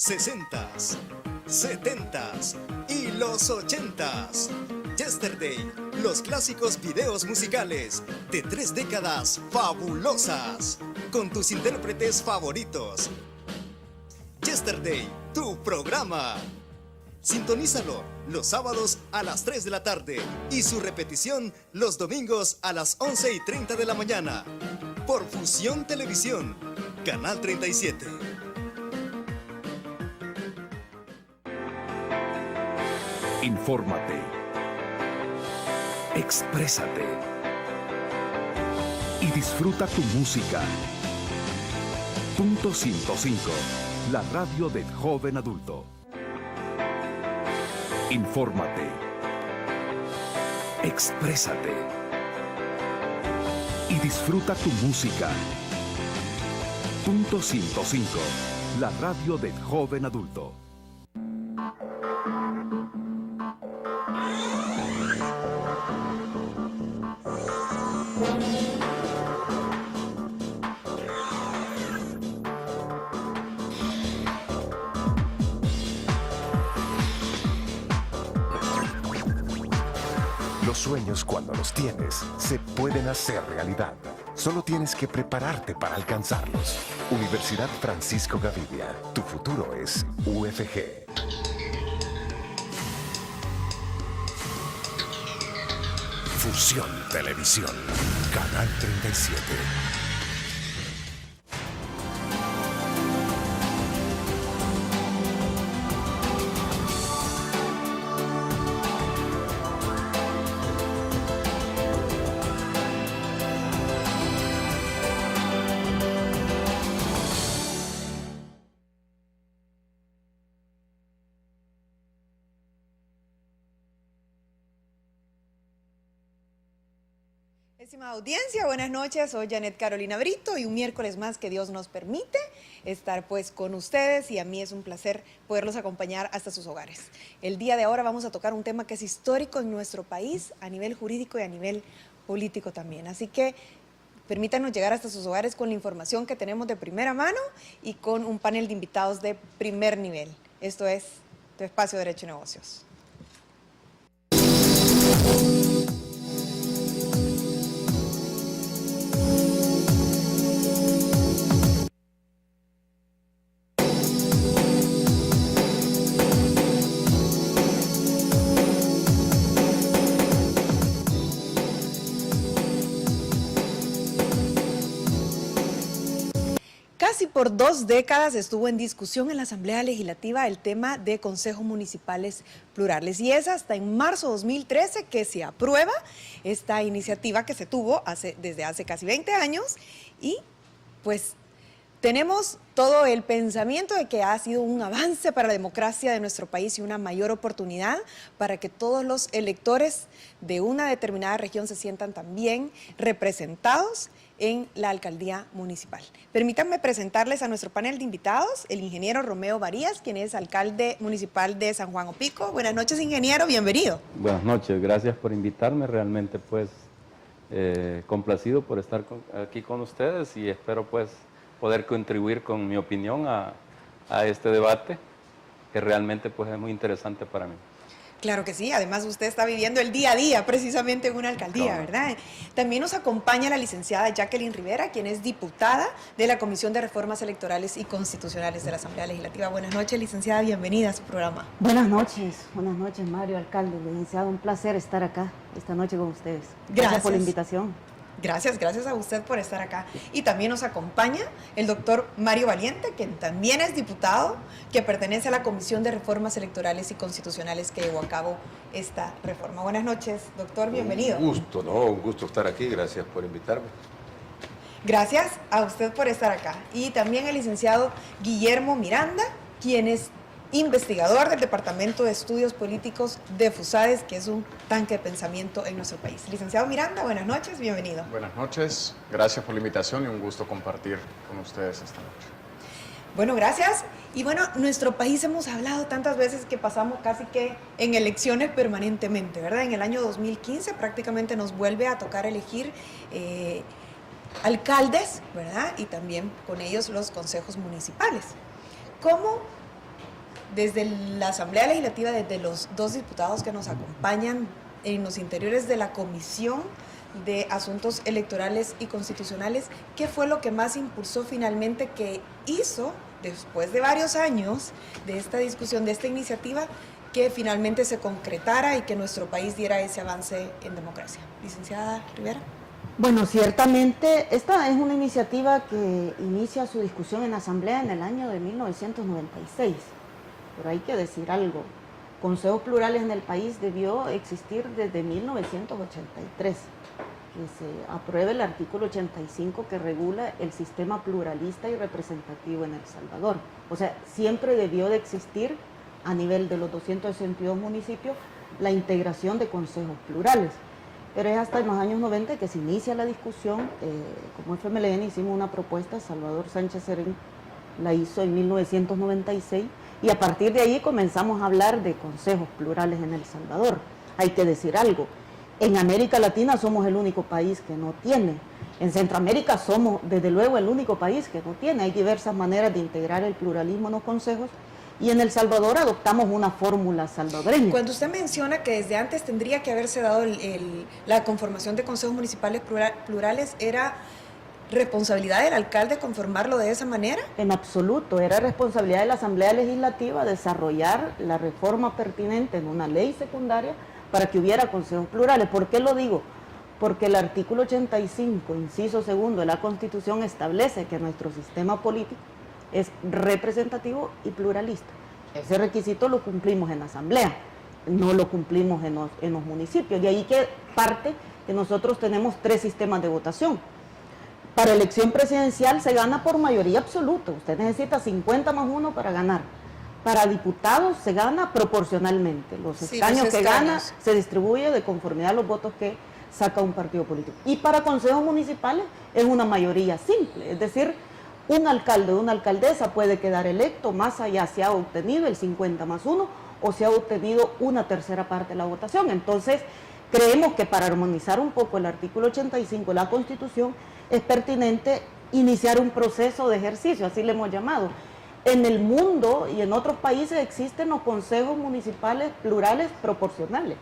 60s, 70s y los 80s. Yesterday, los clásicos videos musicales de 3 décadas fabulosas, con tus intérpretes favoritos. Yesterday, tu programa. Sintonízalo los sábados a las 3 de la tarde y su repetición los domingos a las 11:30 de la mañana por Fusión Televisión, Canal 37. Infórmate, exprésate y disfruta tu música. Punto 105, la radio del joven adulto. Infórmate, exprésate y disfruta tu música. Punto 105, la radio del joven adulto. Los sueños, cuando los tienes, se pueden hacer realidad. Solo tienes que prepararte para alcanzarlos. Universidad Francisco Gavidia. Tu futuro es UFG. Fusión Televisión, Canal 37. Estimada audiencia, buenas noches, soy Janet Carolina Brito y un miércoles más que Dios nos permite estar pues con ustedes y a mí es un placer poderlos acompañar hasta sus hogares. El día de ahora vamos a tocar un tema que es histórico en nuestro país a nivel jurídico y a nivel político también, así que permítanos llegar hasta sus hogares con la información que tenemos de primera mano y con un panel de invitados de primer nivel. Esto es Tu Espacio de Derecho y Negocios. Casi por 2 décadas estuvo en discusión en la Asamblea Legislativa el tema de consejos municipales plurales y es hasta en marzo de 2013 que se aprueba esta iniciativa que se tuvo desde hace casi 20 años y pues tenemos todo el pensamiento de que ha sido un avance para la democracia de nuestro país y una mayor oportunidad para que todos los electores de una determinada región se sientan también representados en la alcaldía municipal. Permítanme presentarles a nuestro panel de invitados, el ingeniero Romeo Varías, quien es alcalde municipal de San Juan Opico. Buenas noches, ingeniero, bienvenido. Buenas noches, gracias por invitarme, realmente pues complacido por estar aquí con ustedes y espero pues poder contribuir con mi opinión a este debate que realmente pues es muy interesante para mí. Claro que sí, además usted está viviendo el día a día precisamente en una alcaldía, ¿verdad? También nos acompaña la licenciada Jacqueline Rivera, quien es diputada de la Comisión de Reformas Electorales y Constitucionales de la Asamblea Legislativa. Buenas noches, licenciada, bienvenida a su programa. Buenas noches, Mario, alcalde, licenciado, un placer estar acá esta noche con ustedes. Gracias por la invitación. Gracias a usted por estar acá. Y también nos acompaña el doctor Mario Valiente, quien también es diputado, que pertenece a la Comisión de Reformas Electorales y Constitucionales que llevó a cabo esta reforma. Buenas noches, doctor, bienvenido. Un gusto estar aquí, gracias por invitarme. Gracias a usted por estar acá. Y también el licenciado Guillermo Miranda, quien es investigador del Departamento de Estudios Políticos de FUSADES, que es un tanque de pensamiento en nuestro país. Licenciado Miranda, buenas noches, bienvenido. Buenas noches, gracias por la invitación y un gusto compartir con ustedes esta noche. Bueno, gracias. Y bueno, nuestro país hemos hablado tantas veces que pasamos casi que en elecciones permanentemente, ¿verdad? En el año 2015 prácticamente nos vuelve a tocar elegir alcaldes, ¿verdad? Y también con ellos los consejos municipales. ¿Cómo desde la Asamblea Legislativa, desde los 2 diputados que nos acompañan en los interiores de la Comisión de Asuntos Electorales y Constitucionales, ¿qué fue lo que más impulsó finalmente, que hizo, después de varios años de esta discusión, de esta iniciativa, que finalmente se concretara y que nuestro país diera ese avance en democracia? Licenciada Rivera. Bueno, ciertamente esta es una iniciativa que inicia su discusión en la Asamblea en el año de 1996, pero hay que decir algo. Consejos plurales en el país debió existir desde 1983, que se apruebe el artículo 85 que regula el sistema pluralista y representativo en El Salvador. O sea, siempre debió de existir a nivel de los 262 municipios la integración de consejos plurales. Pero es hasta en los años 90 que se inicia la discusión. Como FMLN hicimos una propuesta, Salvador Sánchez Serén la hizo en 1996, y a partir de ahí comenzamos a hablar de consejos plurales en El Salvador. Hay que decir algo, en América Latina somos el único país que no tiene, en Centroamérica somos desde luego el único país que no tiene. Hay diversas maneras de integrar el pluralismo en los consejos, y en El Salvador adoptamos una fórmula salvadoreña. Cuando usted menciona que desde antes tendría que haberse dado la conformación de consejos municipales plurales, ¿era responsabilidad del alcalde conformarlo de esa manera? En absoluto, era responsabilidad de la Asamblea Legislativa desarrollar la reforma pertinente en una ley secundaria para que hubiera consejos plurales. ¿Por qué lo digo? Porque el artículo 85, inciso segundo de la Constitución establece que nuestro sistema político es representativo y pluralista. Ese requisito lo cumplimos en la Asamblea, no lo cumplimos en los municipios. De ahí que parte que nosotros tenemos 3 sistemas de votación. Para elección presidencial se gana por mayoría absoluta, usted necesita 50 más 1 para ganar. Para diputados se gana proporcionalmente, los escaños que gana se distribuye de conformidad a los votos que saca un partido político. Y para consejos municipales es una mayoría simple, es decir, un alcalde o una alcaldesa puede quedar electo, más allá se ha obtenido el 50 más 1 o se ha obtenido una tercera parte de la votación. Entonces, creemos que para armonizar un poco el artículo 85 de la Constitución es pertinente iniciar un proceso de ejercicio, así le hemos llamado. En el mundo y en otros países existen los consejos municipales plurales proporcionales.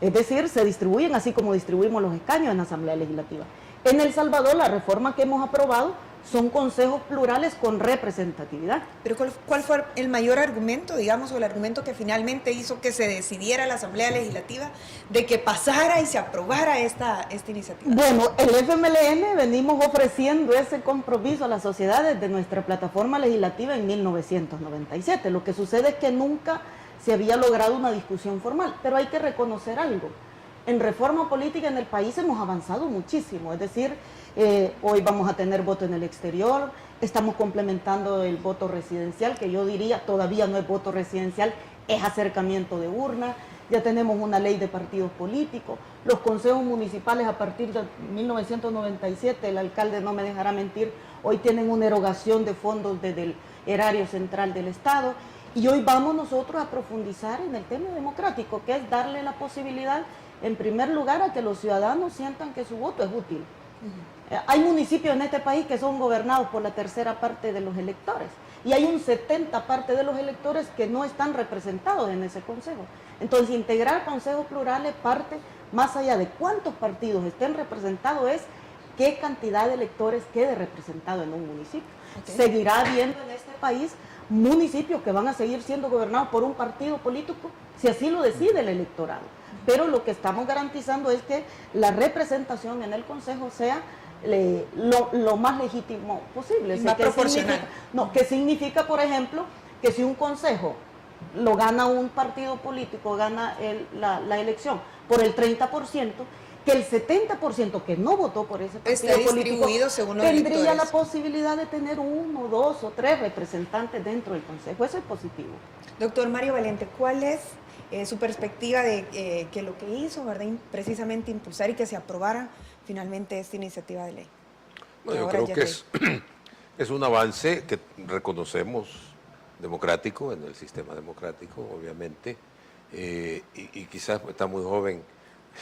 Es decir, se distribuyen así como distribuimos los escaños en la Asamblea Legislativa. En El Salvador, la reforma que hemos aprobado son consejos plurales con representatividad. Pero ¿cuál fue el mayor argumento, digamos, o el argumento que finalmente hizo que se decidiera la Asamblea Legislativa de que pasara y se aprobara esta iniciativa? Bueno, el FMLN venimos ofreciendo ese compromiso a la sociedad desde nuestra plataforma legislativa en 1997. Lo que sucede es que nunca se había logrado una discusión formal, pero hay que reconocer algo. En reforma política en el país hemos avanzado muchísimo, es decir, hoy vamos a tener voto en el exterior, estamos complementando el voto residencial, que yo diría todavía no es voto residencial, es acercamiento de urna, ya tenemos una ley de partidos políticos, los consejos municipales a partir de 1997, el alcalde no me dejará mentir, hoy tienen una erogación de fondos desde el erario central del Estado, y hoy vamos nosotros a profundizar en el tema democrático, que es darle la posibilidad, en primer lugar, a que los ciudadanos sientan que su voto es útil. Hay municipios en este país que son gobernados por la tercera parte de los electores y hay un 70% de los electores que no están representados en ese consejo. Entonces, integrar consejos plurales parte más allá de cuántos partidos estén representados, es qué cantidad de electores quede representado en un municipio. Okay. Seguirá habiendo en este país municipios que van a seguir siendo gobernados por un partido político si así lo decide el electorado. Pero lo que estamos garantizando es que la representación en el consejo sea lo más legítimo posible. Más proporcional. ¿Qué significa, por ejemplo, que si un consejo lo gana un partido político, gana la elección por el 30%, que el 70% que no votó por ese partido político tendría la posibilidad de tener 1, 2 o 3 representantes dentro del consejo? Eso es positivo. Doctor Mario Valente, ¿cuál es su perspectiva de que lo que hizo, ¿verdad?, precisamente impulsar y que se aprobara finalmente esta iniciativa de ley? Bueno, yo creo que es un avance que reconocemos democrático, en el sistema democrático, obviamente, y quizás está muy joven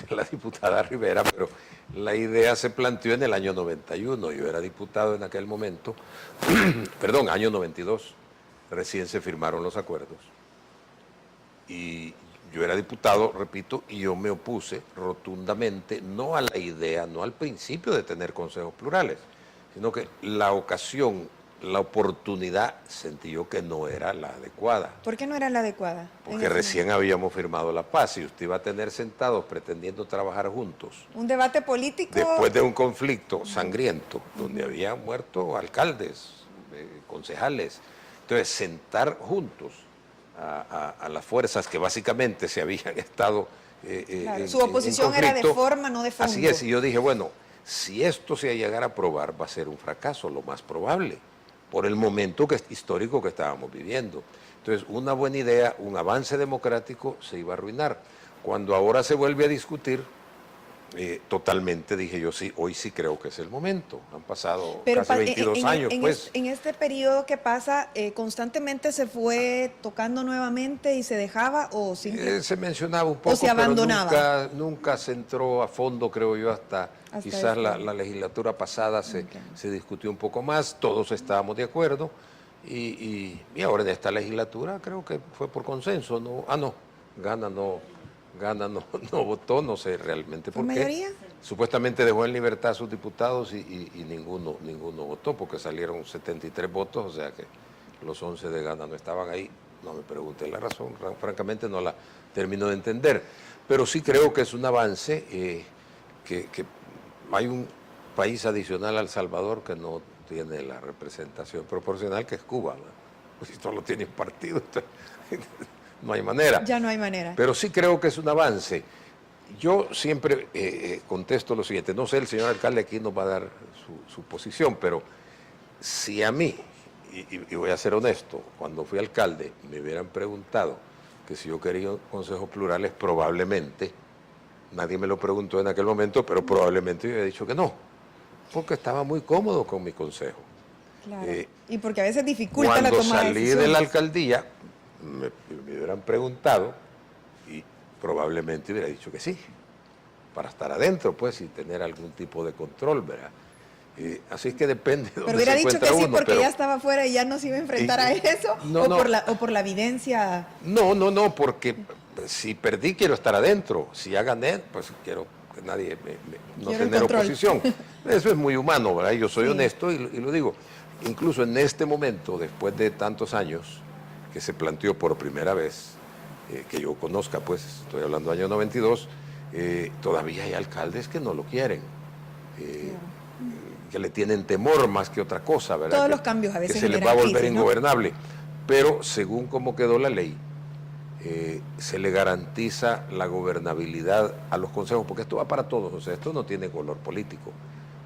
la diputada Rivera, pero la idea se planteó en el año 91, yo era diputado en aquel momento, perdón, año 92, recién se firmaron los acuerdos. Y yo era diputado, repito, y yo me opuse rotundamente, no a la idea, no al principio de tener consejos plurales, sino que la ocasión, la oportunidad, sentí yo que no era la adecuada. ¿Por qué no era la adecuada? Porque recién habíamos firmado la paz y usted iba a tener sentados pretendiendo trabajar juntos. Un debate político. Después de un conflicto sangriento, donde habían muerto alcaldes, concejales. Entonces, sentar juntos a las fuerzas que básicamente se habían estado claro, su oposición era de forma, no de fondo. Así es, y yo dije, bueno, si esto se llegara a aprobar, va a ser un fracaso, lo más probable, por el momento histórico que estábamos viviendo. Entonces, una buena idea, un avance democrático se iba a arruinar. Cuando ahora se vuelve a discutir, totalmente dije yo, sí, hoy sí creo que es el momento. Han pasado casi 22 años, pues. En este periodo que pasa, ¿constantemente se fue tocando nuevamente y se dejaba o simplemente se mencionaba un poco, o se abandonaba? Pero nunca se entró a fondo, creo yo, hasta quizás la legislatura pasada se discutió un poco más, todos estábamos de acuerdo, y ahora en esta legislatura creo que fue por consenso, Gana no votó, no sé realmente por qué. ¿Mayoría? Supuestamente dejó en libertad a sus diputados y ninguno votó, porque salieron 73 votos, o sea que los 11 de Gana no estaban ahí. No me pregunté la razón, francamente no la termino de entender. Pero sí creo que es un avance, que hay un país adicional a El Salvador que no tiene la representación proporcional, que es Cuba, ¿no? Pues si solo tiene un partido, no hay manera. Ya no hay manera. Pero sí creo que es un avance. Yo siempre contesto lo siguiente, no sé, el señor alcalde aquí nos va a dar su posición, pero si a mí, y voy a ser honesto, cuando fui alcalde me hubieran preguntado que si yo quería consejos plurales, probablemente, nadie me lo preguntó en aquel momento, pero probablemente yo hubiera dicho que no, porque estaba muy cómodo con mi consejo. Claro. Y porque a veces dificulta la toma de decisiones. Cuando salí de la alcaldía, me hubieran preguntado y probablemente hubiera dicho que sí, para estar adentro, pues, y tener algún tipo de control, ¿verdad? Así es que depende de dónde se encuentra uno. Pero hubiera dicho que sí porque ya estaba afuera y ya no se iba a enfrentar a eso, o por la evidencia. No, porque si perdí quiero estar adentro, si ya gané, pues quiero que nadie no tener oposición. Eso es muy humano, ¿verdad? Yo soy honesto y lo digo. Incluso en este momento, después de tantos años, que se planteó por primera vez, que yo conozca, pues, estoy hablando del año 92, todavía hay alcaldes que no lo quieren, que le tienen temor más que otra cosa, ¿verdad? Todos los cambios a veces que se les va a volver ingobernable. Pero según cómo quedó la ley, se le garantiza la gobernabilidad a los consejos, porque esto va para todos, o sea, esto no tiene color político,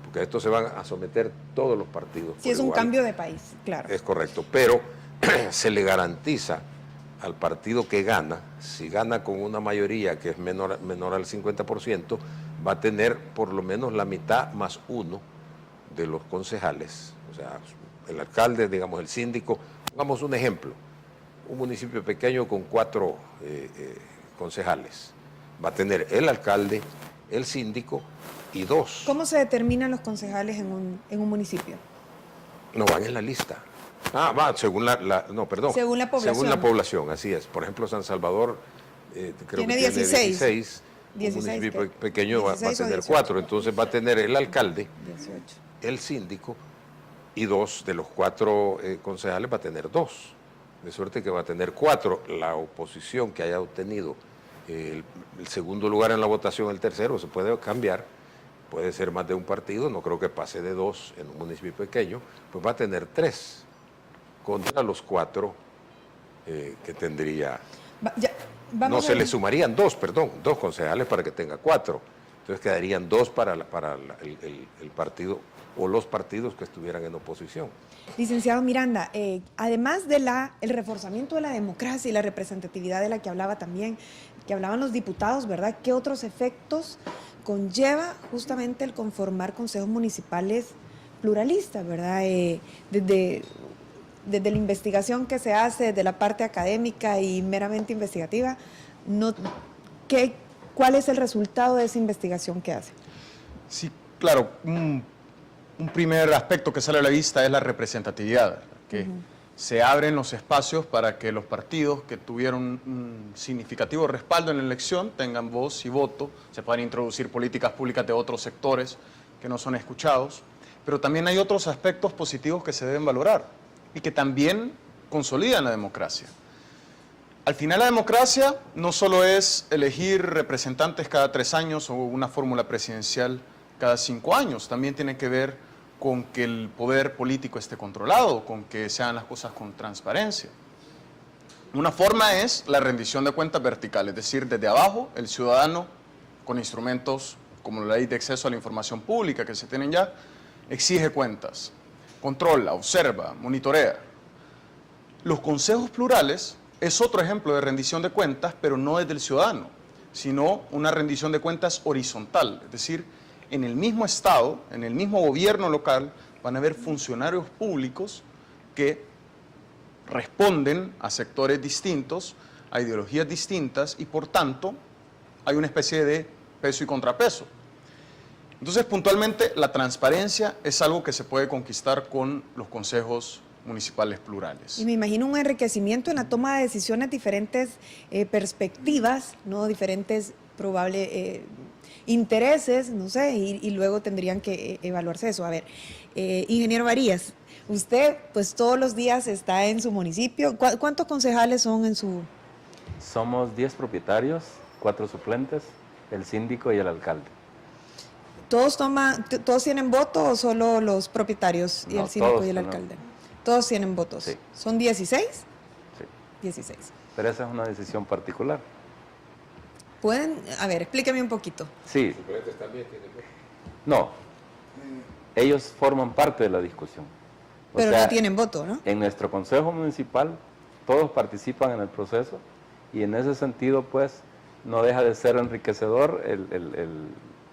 porque a esto se van a someter todos los partidos. Sí, es un cambio de país, claro. Es correcto, pero se le garantiza al partido que gana, si gana con una mayoría que es menor al 50%, va a tener por lo menos la mitad más uno de los concejales, o sea, el alcalde, digamos, el síndico. Pongamos un ejemplo, un municipio pequeño con 4 concejales, va a tener el alcalde, el síndico y 2. ¿Cómo se determinan los concejales en un municipio? No van en la lista. Según según la población. Según la población, así es. Por ejemplo, San Salvador creo tiene que 16. Tiene 16. Un municipio pequeño va a tener 4. Entonces va a tener el alcalde, 18. El síndico y 2 de los 4 concejales va a tener 2. De suerte que va a tener 4. La oposición que haya obtenido el segundo lugar en la votación, el tercero, se puede cambiar. Puede ser más de un partido, no creo que pase de 2 en un municipio pequeño, pues va a tener 3 contra los 4 que tendría. No, se le sumarían 2 concejales para que tenga 4. Entonces quedarían 2 para el partido o los partidos que estuvieran en oposición. Licenciado Miranda, además de el reforzamiento de la democracia y la representatividad de la que hablaba también, que hablaban los diputados, ¿verdad? ¿Qué otros efectos conlleva justamente el conformar consejos municipales pluralistas, ¿verdad? Desde la investigación que se hace, desde la parte académica y meramente investigativa, ¿cuál es el resultado de esa investigación que hace? Sí, claro, un primer aspecto que sale a la vista es la representatividad, que se abren los espacios para que los partidos que tuvieron un significativo respaldo en la elección tengan voz y voto, se puedan introducir políticas públicas de otros sectores que no son escuchados, pero también hay otros aspectos positivos que se deben valorar y que también consolidan la democracia. Al final la democracia no solo es elegir representantes cada 3 años o una fórmula presidencial cada 5 años, también tiene que ver con que el poder político esté controlado, con que se hagan las cosas con transparencia. Una forma es la rendición de cuentas vertical, es decir, desde abajo el ciudadano con instrumentos como la ley de acceso a la información pública que se tienen ya, exige cuentas, controla, observa, monitorea. Los consejos plurales es otro ejemplo de rendición de cuentas, pero no desde el ciudadano, sino una rendición de cuentas horizontal, es decir, en el mismo Estado, en el mismo gobierno local, van a haber funcionarios públicos que responden a sectores distintos, a ideologías distintas y por tanto hay una especie de peso y contrapeso. Entonces, puntualmente, la transparencia es algo que se puede conquistar con los consejos municipales plurales. Y me imagino un enriquecimiento en la toma de decisiones, diferentes perspectivas, ¿no? Diferentes probables intereses, no sé, y luego tendrían que evaluarse eso. A ver, ingeniero Varías, usted pues todos los días está en su municipio. ¿Cuántos concejales son en su...? Somos 10 propietarios, 4 suplentes, el síndico y el alcalde. ¿Todos tienen voto o solo los propietarios y No, el síndico todos y el tenemos. alcalde? Todos tienen votos. Sí. ¿Son 16? Sí. 16. Pero esa es una decisión particular. ¿Pueden? A ver, explíqueme un poquito. Sí. No. Ellos forman parte de la discusión. O Pero sea, no tienen voto, ¿no? En nuestro consejo municipal todos participan en el proceso y en ese sentido pues no deja de ser enriquecedor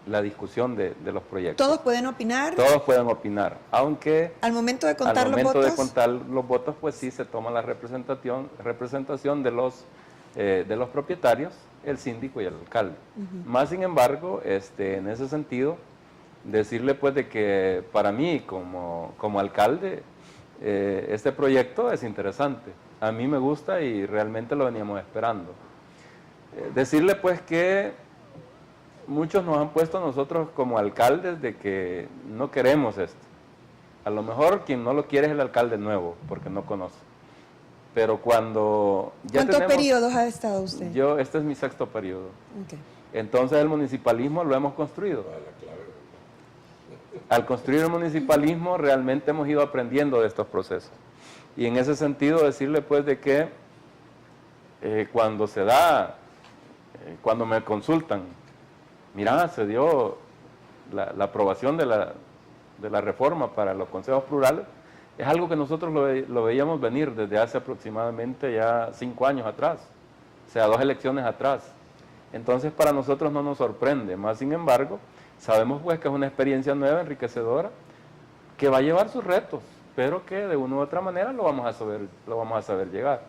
la discusión de los proyectos. ¿Todos pueden opinar? Todos pueden opinar, aunque Al momento de contar al los momento votos. de contar los votos pues sí se toma la representación de los propietarios, el síndico y el alcalde. Más sin embargo, en ese sentido, decirle pues de que para mí como alcalde este proyecto es interesante. A mí me gusta y realmente lo veníamos esperando. Decirle pues que muchos nos han puesto a nosotros como alcaldes de que no queremos esto. A lo mejor quien no lo quiere es el alcalde nuevo, porque no conoce. Pero cuando ya ¿Cuántos tenemos, periodos ha estado usted? este es mi 6º periodo. Ok. Entonces el municipalismo lo hemos construido. Al construir el municipalismo realmente hemos ido aprendiendo de estos procesos. Y en ese sentido decirle pues de que cuando me consultan, mira, se dio la aprobación de la reforma para los consejos plurales, es algo que nosotros lo veíamos venir desde hace aproximadamente ya 5 años atrás, o sea, 2 elecciones atrás. Entonces para nosotros no nos sorprende, más sin embargo, sabemos pues que es una experiencia nueva, enriquecedora, que va a llevar sus retos, pero que de una u otra manera lo vamos a saber llegar.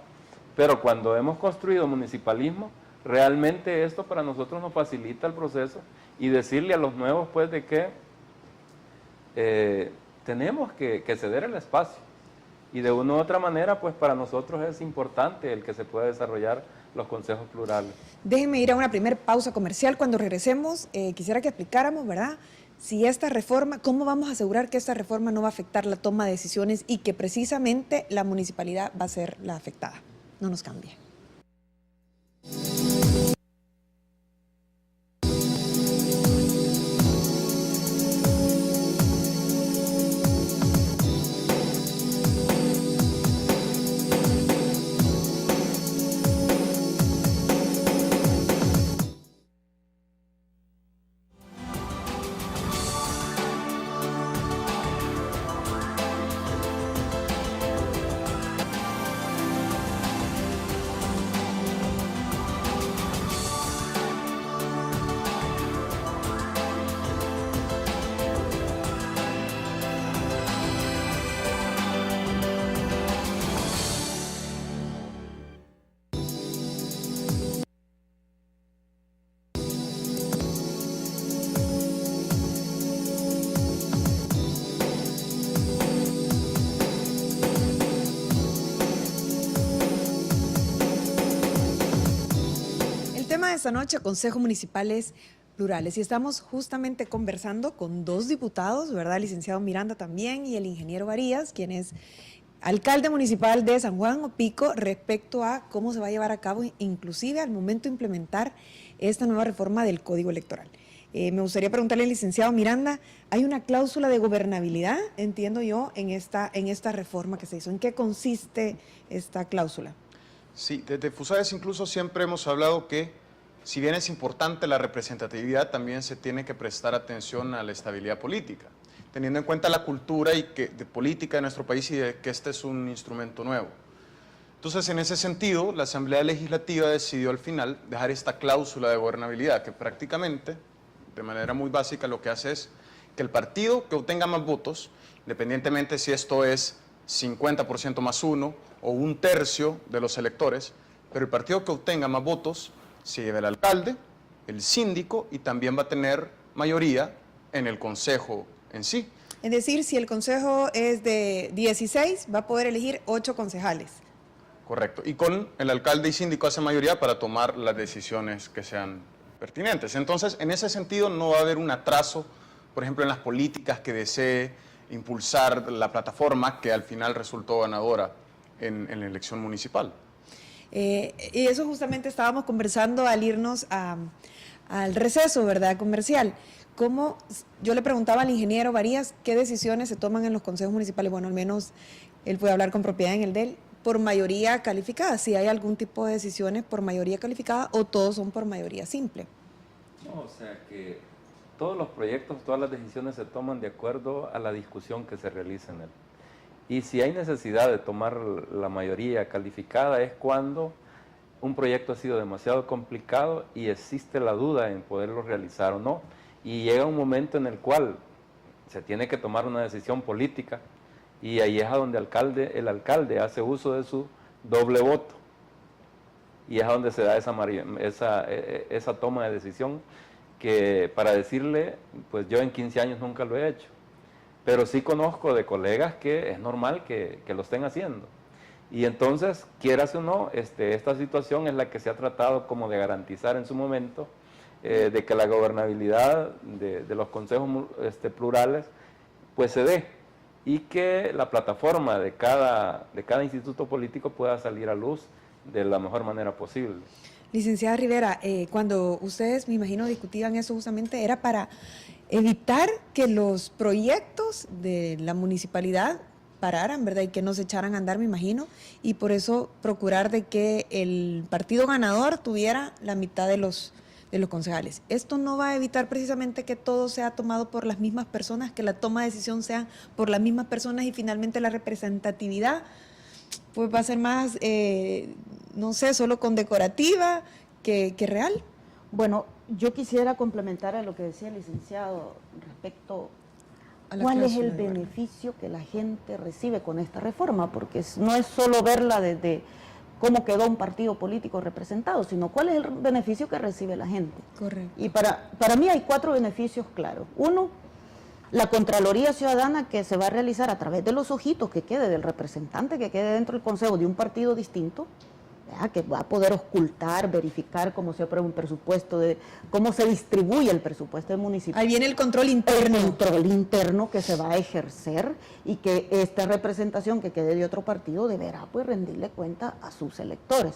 Pero cuando hemos construido municipalismo, realmente esto para nosotros nos facilita el proceso y decirle a los nuevos pues de que tenemos que ceder el espacio y de una u otra manera pues para nosotros es importante el que se pueda desarrollar los consejos plurales. Déjenme ir a una primera pausa comercial. Cuando regresemos, quisiera que explicáramos, ¿verdad? Si esta reforma, ¿cómo vamos a asegurar que esta reforma no va a afectar la toma de decisiones y que precisamente la municipalidad va a ser la afectada? No nos cambie. esta noche Consejos Municipales Plurales y estamos justamente conversando con dos diputados, ¿verdad? El licenciado Miranda también y el ingeniero Varías, quien es alcalde municipal de San Juan Opico, respecto a cómo se va a llevar a cabo, inclusive al momento de implementar esta nueva reforma del Código Electoral. Me gustaría preguntarle al licenciado Miranda, ¿hay una cláusula de gobernabilidad, entiendo yo, en esta reforma que se hizo? ¿En qué consiste esta cláusula? Sí, desde FUSAES incluso siempre hemos hablado que, si bien es importante la representatividad, también se tiene que prestar atención a la estabilidad política, teniendo en cuenta la cultura de política de nuestro país y de que este es un instrumento nuevo. Entonces, en ese sentido, la Asamblea Legislativa decidió al final dejar esta cláusula de gobernabilidad, que prácticamente, de manera muy básica, lo que hace es que el partido que obtenga más votos, independientemente si esto es 50% más 1 o 1/3 de los electores, pero el partido que obtenga más votos se lleva el alcalde, el síndico y también va a tener mayoría en el consejo en sí. Es decir, si el consejo es de 16, va a poder elegir 8 concejales. Correcto. Y con el alcalde y síndico hace mayoría para tomar las decisiones que sean pertinentes. Entonces, en ese sentido no va a haber un atraso, por ejemplo, en las políticas que desee impulsar la plataforma que al final resultó ganadora en la elección municipal. Y eso justamente estábamos conversando al irnos al receso, ¿verdad?, comercial. ¿Cómo? Yo le preguntaba al ingeniero Varías qué decisiones se toman en los consejos municipales. Bueno, al menos él puede hablar con propiedad en el de él, por mayoría calificada. Si hay algún tipo de decisiones por mayoría calificada o todos son por mayoría simple. No, o sea que todos los proyectos, todas las decisiones se toman de acuerdo a la discusión que se realiza en él. Y si hay necesidad de tomar la mayoría calificada es cuando un proyecto ha sido demasiado complicado y existe la duda en poderlo realizar o no. Y llega un momento en el cual se tiene que tomar una decisión política y ahí es a donde el alcalde hace uso de su doble voto. Y es a donde se da esa toma de decisión que, para decirle, pues yo en 15 años nunca lo he hecho. Pero sí conozco de colegas que es normal que lo estén haciendo. Y entonces, quieras o no, esta situación es la que se ha tratado como de garantizar en su momento, de que la gobernabilidad de los consejos plurales pues se dé y que la plataforma de cada instituto político pueda salir a luz de la mejor manera posible. Licenciada Rivera, cuando ustedes, me imagino, discutían eso justamente, era para evitar que los proyectos de la municipalidad pararan, ¿verdad? Y que no se echaran a andar, me imagino, y por eso procurar de que el partido ganador tuviera la mitad de los concejales. Esto no va a evitar precisamente que todo sea tomado por las mismas personas, que la toma de decisión sea por las mismas personas y finalmente la representatividad pues va a ser más, no sé, solo condecorativa que real. Bueno, yo quisiera complementar a lo que decía el licenciado respecto A la cuál es el cláusula de beneficio que la gente recibe con esta reforma, porque no es solo verla desde cómo quedó un partido político representado, sino cuál es el beneficio que recibe la gente. Correcto. Y para mí hay 4 beneficios claros. Uno, la Contraloría Ciudadana que se va a realizar a través de los ojitos que quede del representante que quede dentro del consejo de un partido distinto, ¿verdad?, que va a poder ocultar, verificar cómo se aprueba un presupuesto, cómo se distribuye el presupuesto del municipio. Ahí viene el control interno. El control interno que se va a ejercer y que esta representación que quede de otro partido deberá pues rendirle cuenta a sus electores.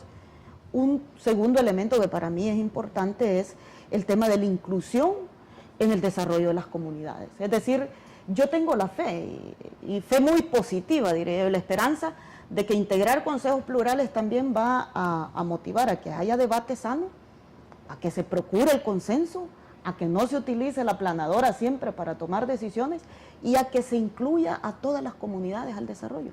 Un segundo elemento que para mí es importante es el tema de la inclusión en el desarrollo de las comunidades. Es decir, yo tengo la fe, y fe muy positiva, diría yo, la esperanza de que integrar consejos plurales también va a motivar a que haya debate sano, a que se procure el consenso, a que no se utilice la aplanadora siempre para tomar decisiones y a que se incluya a todas las comunidades al desarrollo.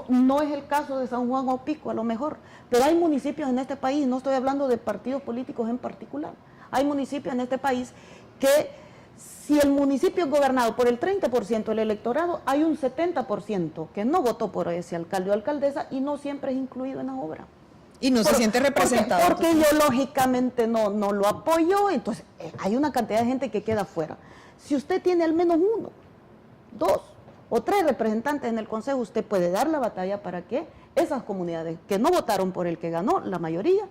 No es el caso de San Juan Opico, a lo mejor, pero hay municipios en este país, no estoy hablando de partidos políticos en particular, hay municipios en este país que si el municipio es gobernado por el 30% del electorado, hay un 70% que no votó por ese alcalde o alcaldesa y no siempre es incluido en la obra. Y no se siente representado. Porque ideológicamente no lo apoyó, entonces hay una cantidad de gente que queda fuera. Si usted tiene al menos 1, 2 o 3 representantes en el consejo, usted puede dar la batalla para que esas comunidades que no votaron por el que ganó, la mayoría,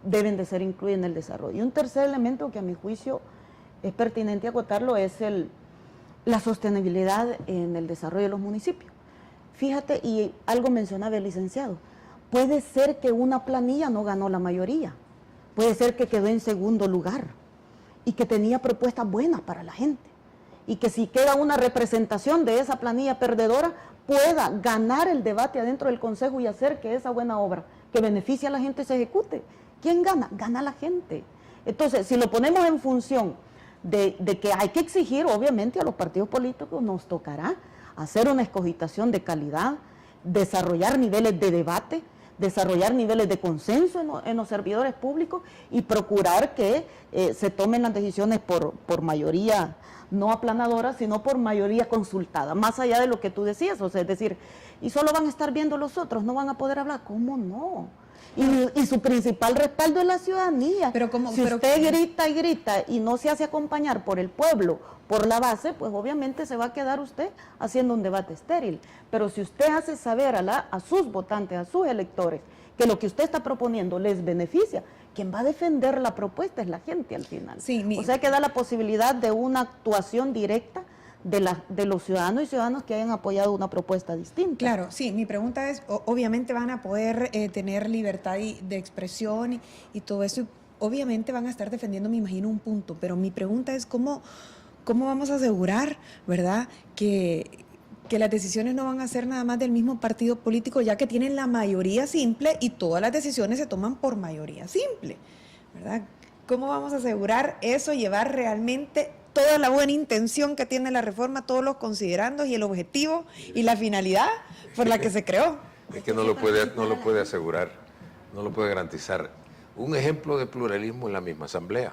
deben de ser incluidas en el desarrollo. Y un tercer elemento que a mi juicio es pertinente acotarlo es la sostenibilidad en el desarrollo de los municipios. Fíjate, y algo mencionaba el licenciado, puede ser que una planilla no ganó la mayoría, puede ser que quedó en segundo lugar y que tenía propuestas buenas para la gente y que si queda una representación de esa planilla perdedora pueda ganar el debate adentro del Consejo y hacer que esa buena obra que beneficia a la gente se ejecute. ¿Quién gana? Gana la gente. Entonces, si lo ponemos en función de que hay que exigir, obviamente a los partidos políticos nos tocará hacer una escogitación de calidad, desarrollar niveles de debate, desarrollar niveles de consenso en los servidores públicos y procurar que se tomen las decisiones por mayoría no aplanadora, sino por mayoría consultada, más allá de lo que tú decías, o sea, es decir, y solo van a estar viendo los otros, no van a poder hablar, ¿cómo no? Y su principal respaldo es la ciudadanía. Si usted grita y grita y no se hace acompañar por el pueblo, por la base, pues obviamente se va a quedar usted haciendo un debate estéril. Pero si usted hace saber a sus votantes, a sus electores, que lo que usted está proponiendo les beneficia, quien va a defender la propuesta es la gente al final. O sea que da la posibilidad de una actuación directa de los ciudadanos y ciudadanas que hayan apoyado una propuesta distinta. Claro, sí, mi pregunta es, obviamente van a poder tener libertad de expresión y todo eso, y obviamente van a estar defendiendo, me imagino, un punto, pero mi pregunta es cómo vamos a asegurar, ¿verdad?, que las decisiones no van a ser nada más del mismo partido político, ya que tienen la mayoría simple y todas las decisiones se toman por mayoría simple, ¿verdad? ¿Cómo vamos a asegurar eso, llevar realmente toda la buena intención que tiene la reforma, todos los considerandos y el objetivo y la finalidad por la que se creó? Es que no lo puede asegurar, no lo puede garantizar. Un ejemplo de pluralismo en la misma asamblea.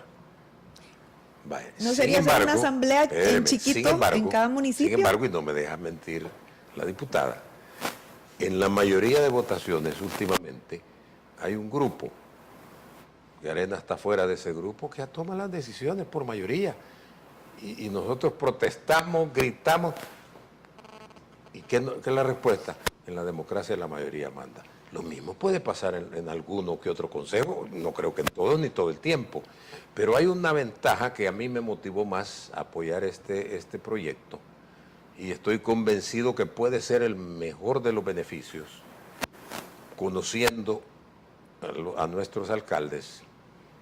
Vaya, ¿No sería hacer una asamblea en chiquito en cada municipio? Sin embargo, y no me deja mentir la diputada, en la mayoría de votaciones últimamente hay un grupo, y Arena está fuera de ese grupo, que toma las decisiones por mayoría. Y nosotros protestamos, gritamos. ¿Y qué es la respuesta? En la democracia la mayoría manda. Lo mismo puede pasar en alguno que otro consejo, no creo que en todos ni todo el tiempo. Pero hay una ventaja que a mí me motivó más a apoyar este proyecto. Y estoy convencido que puede ser el mejor de los beneficios, conociendo a nuestros alcaldes,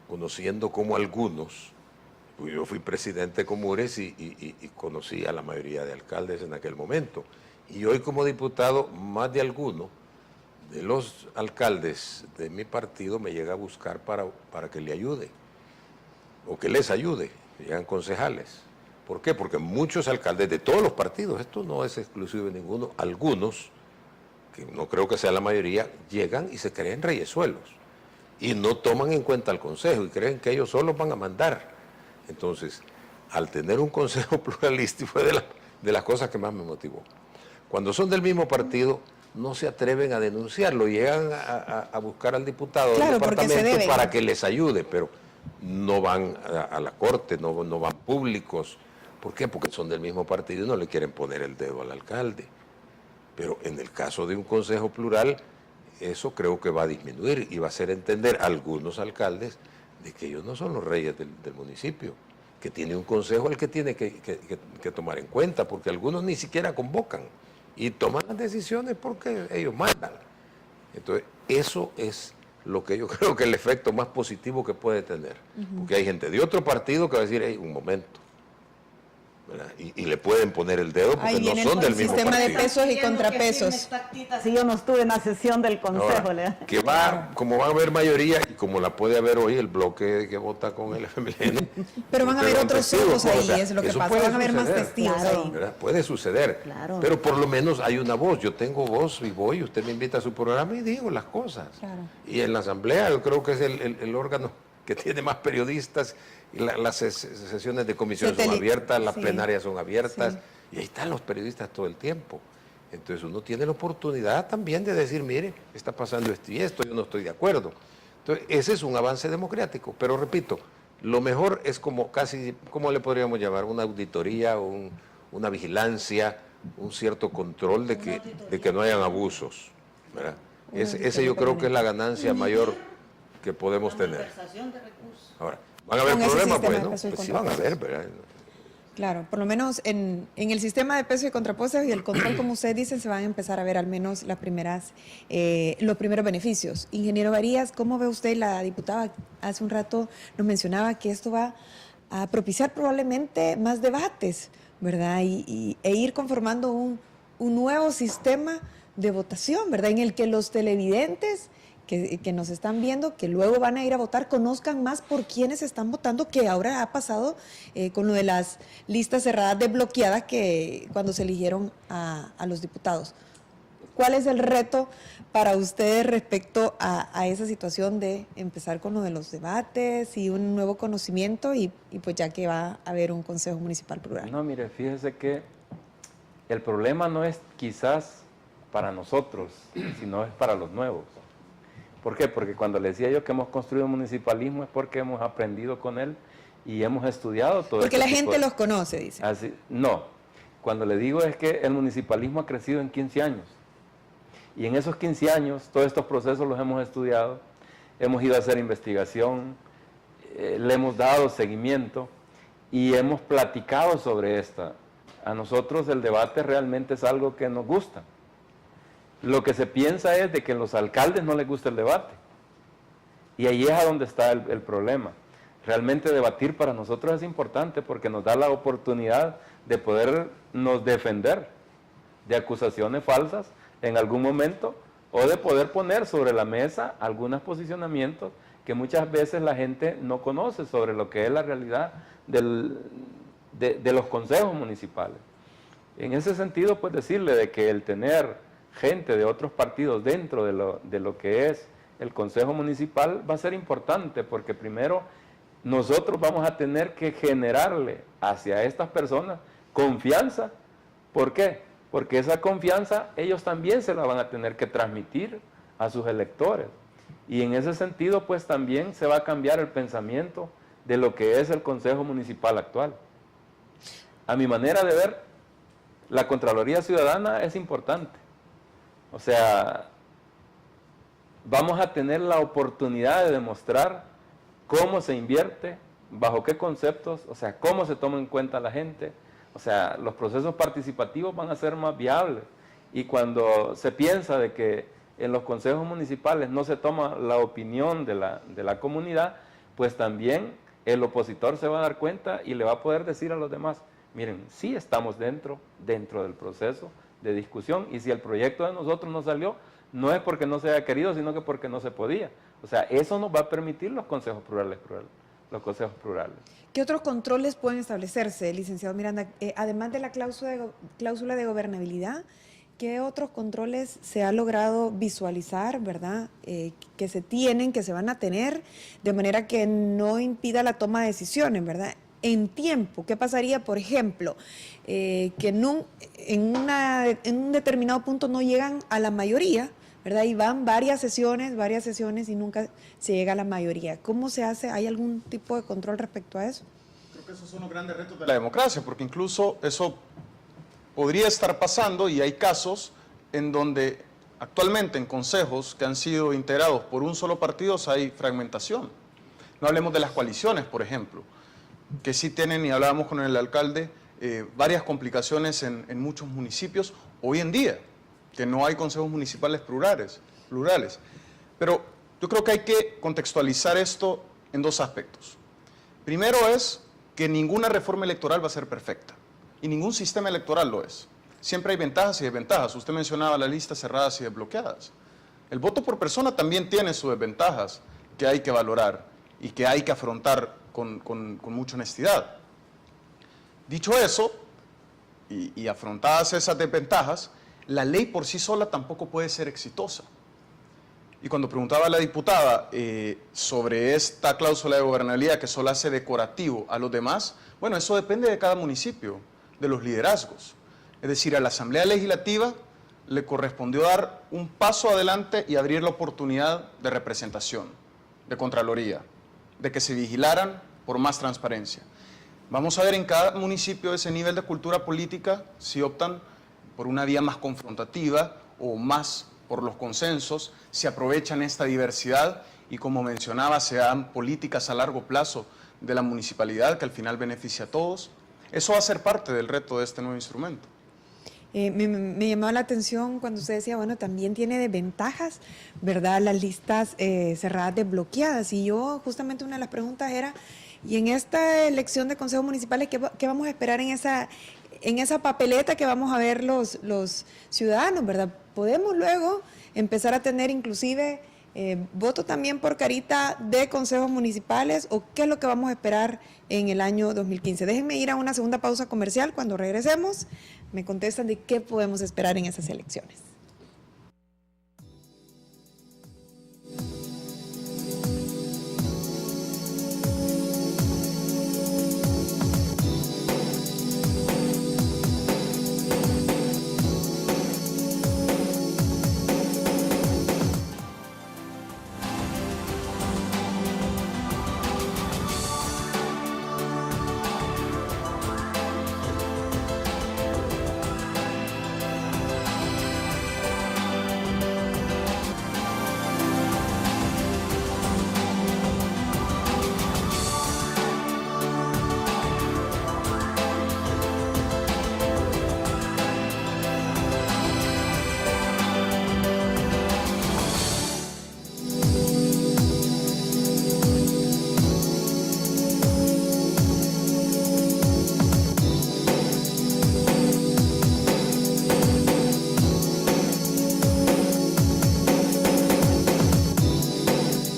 conociendo como algunos. Yo fui presidente de Comures y conocí a la mayoría de alcaldes en aquel momento. Y hoy como diputado, más de alguno de los alcaldes de mi partido me llega a buscar para que le ayude, o que les ayude, llegan concejales. ¿Por qué? Porque muchos alcaldes de todos los partidos, esto no es exclusivo de ninguno, algunos, que no creo que sea la mayoría, llegan y se creen reyesuelos. Y no toman en cuenta al consejo y creen que ellos solos van a mandar. Entonces, al tener un consejo pluralista, fue de las cosas que más me motivó. Cuando son del mismo partido, no se atreven a denunciarlo, llegan a buscar al diputado del departamento para que les ayude, pero no van a la corte, no van públicos. ¿Por qué? Porque son del mismo partido y no le quieren poner el dedo al alcalde. Pero en el caso de un consejo plural, eso creo que va a disminuir y va a hacer entender a algunos alcaldes de que ellos no son los reyes del municipio, que tiene un consejo al que tiene que tomar en cuenta, porque algunos ni siquiera convocan y toman las decisiones porque ellos mandan. Entonces, eso es lo que yo creo que es el efecto más positivo que puede tener, porque hay gente de otro partido que va a decir, hey, un momento, y le pueden poner el dedo porque no son del mismo partido. Sistema de pesos y contrapesos. Si yo no estuve en la sesión del consejo. Ahora, como va a haber mayoría y como la puede haber hoy el bloque que vota con el FMLN. Pero van a haber otros ojos ahí, es lo que pasa, van a haber más testigos ahí. Puede suceder, pero por lo menos hay una voz. Yo tengo voz y voy, usted me invita a su programa y digo las cosas. Y en la asamblea yo creo que es el órgano que tiene más periodistas. Y las sesiones de comisión son abiertas, las plenarias son abiertas, y ahí están los periodistas todo el tiempo. Entonces uno tiene la oportunidad también de decir, mire, está pasando esto y esto, yo no estoy de acuerdo. Entonces ese es un avance democrático, pero repito, lo mejor es como casi, ¿cómo le podríamos llamar? Una auditoría, una vigilancia, un cierto control de que no hayan abusos, ¿verdad? Ese yo creo que es la ganancia mayor que podemos tener. Malversación de recursos. Ahora, ¿van a haber Con ese problemas? sistema de Bueno, peso y pues sí van a haber, ¿verdad? Claro, por lo menos en el sistema de peso y contrapeso y el control, como ustedes dicen, se van a empezar a ver al menos los primeros beneficios. Ingeniero Varías, ¿cómo ve usted? La diputada hace un rato nos mencionaba que esto va a propiciar probablemente más debates, ¿verdad? E ir conformando un nuevo sistema de votación, ¿verdad? En el que los televidentes que nos están viendo, que luego van a ir a votar, conozcan más por quiénes están votando, que ahora ha pasado con lo de las listas cerradas desbloqueadas que cuando se eligieron a los diputados. ¿Cuál es el reto para ustedes respecto a esa situación de empezar con lo de los debates y un nuevo conocimiento y pues ya que va a haber un Consejo Municipal Plural? No, mire, fíjese que el problema no es quizás para nosotros, sino es para los nuevos. ¿Por qué? Porque cuando le decía yo que hemos construido un municipalismo es porque hemos aprendido con él y hemos estudiado todo. Porque la gente los conoce, dice. Así, no, cuando le digo es que el municipalismo ha crecido en 15 años. Y en esos 15 años, todos estos procesos los hemos estudiado, hemos ido a hacer investigación, le hemos dado seguimiento y hemos platicado sobre esta. A nosotros el debate realmente es algo que nos gusta. Lo que se piensa es de que a los alcaldes no les gusta el debate. Y ahí es a donde está el problema. Realmente debatir para nosotros es importante porque nos da la oportunidad de podernos defender de acusaciones falsas en algún momento o de poder poner sobre la mesa algunos posicionamientos que muchas veces la gente no conoce sobre lo que es la realidad de los consejos municipales. En ese sentido, pues decirle de que el tener gente de otros partidos dentro de lo que es el Consejo Municipal va a ser importante porque primero nosotros vamos a tener que generarle hacia estas personas confianza. ¿Por qué? Porque esa confianza ellos también se la van a tener que transmitir a sus electores. Y en ese sentido, pues también se va a cambiar el pensamiento de lo que es el Consejo Municipal actual. A mi manera de ver, la Contraloría Ciudadana es importante. O sea, vamos a tener la oportunidad de demostrar cómo se invierte, bajo qué conceptos, o sea, cómo se toma en cuenta la gente. O sea, los procesos participativos van a ser más viables. Y cuando se piensa de que en los consejos municipales no se toma la opinión de la comunidad, pues también el opositor se va a dar cuenta y le va a poder decir a los demás, miren, sí estamos dentro del proceso de discusión y si el proyecto de nosotros no salió, no es porque no se haya querido, sino que porque no se podía. O sea, eso nos va a permitir los consejos plurales. ¿Qué otros controles pueden establecerse, licenciado Miranda? Además de la cláusula de gobernabilidad, ¿qué otros controles se ha logrado visualizar, verdad? Que se van a tener, de manera que no impida la toma de decisiones, ¿verdad? En tiempo, ¿qué pasaría, por ejemplo, que en un determinado punto no llegan a la mayoría, ¿verdad? Y van varias sesiones y nunca se llega a la mayoría. ¿Cómo se hace? ¿Hay algún tipo de control respecto a eso? Creo que esos son los grandes retos de la democracia, porque incluso eso podría estar pasando y hay casos en donde actualmente en consejos que han sido integrados por un solo partido hay fragmentación. No hablemos de las coaliciones, por ejemplo, que sí tienen, y hablábamos con el alcalde, varias complicaciones en muchos municipios hoy en día, que no hay consejos municipales plurales. Pero yo creo que hay que contextualizar esto en dos aspectos. Primero es que ninguna reforma electoral va a ser perfecta, y ningún sistema electoral lo es. Siempre hay ventajas y desventajas. Usted mencionaba las listas cerradas y desbloqueadas. El voto por persona también tiene sus desventajas que hay que valorar y que hay que afrontar con mucha honestidad. Dicho eso, y afrontadas esas desventajas, la ley por sí sola tampoco puede ser exitosa. Y cuando preguntaba a la diputada sobre esta cláusula de gobernabilidad que solo hace decorativo a los demás, bueno, eso depende de cada municipio, de los liderazgos. Es decir, a la Asamblea Legislativa le correspondió dar un paso adelante y abrir la oportunidad de representación, de Contraloría, de que se vigilaran por más transparencia. Vamos a ver en cada municipio ese nivel de cultura política, si optan por una vía más confrontativa o más por los consensos, si aprovechan esta diversidad y, como mencionaba, sean políticas a largo plazo de la municipalidad que al final beneficia a todos. Eso va a ser parte del reto de este nuevo instrumento. Me llamó la atención cuando usted decía, bueno, también tiene desventajas, ¿verdad? Las listas cerradas desbloqueadas. Y yo, justamente una de las preguntas era, y en esta elección de consejos municipales, ¿qué vamos a esperar en esa papeleta que vamos a ver los ciudadanos, ¿verdad? ¿Podemos luego empezar a tener inclusive voto también por carita de consejos municipales, o qué es lo que vamos a esperar en el año 2015? Déjenme ir a una segunda pausa comercial. Cuando regresemos me contestan de qué podemos esperar en esas elecciones.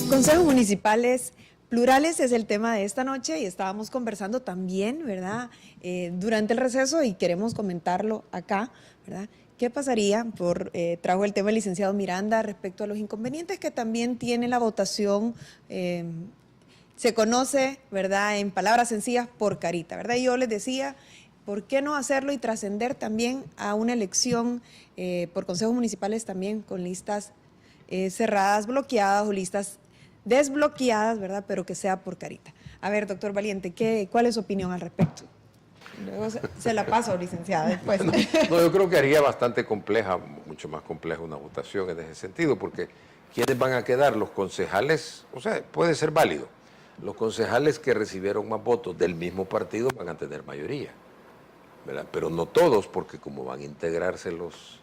Consejos municipales plurales es el tema de esta noche, y estábamos conversando también, ¿verdad? Durante el receso, y queremos comentarlo acá, ¿verdad? ¿Qué pasaría? Trajo el tema el licenciado Miranda respecto a los inconvenientes que también tiene la votación, se conoce, ¿verdad? En palabras sencillas, por carita, ¿verdad? Y yo les decía, ¿por qué no hacerlo y trascender también a una elección por consejos municipales también con listas cerradas, bloqueadas, o listas desbloqueadas, ¿verdad? Pero que sea por carita. A ver, doctor Valiente, ¿cuál es su opinión al respecto? Luego se la paso, licenciada, después. No, yo creo que haría bastante compleja, mucho más compleja una votación en ese sentido, porque ¿quiénes van a quedar? Los concejales, o sea, puede ser válido. Los concejales que recibieron más votos del mismo partido van a tener mayoría, ¿verdad? Pero no todos, porque como van a integrarse los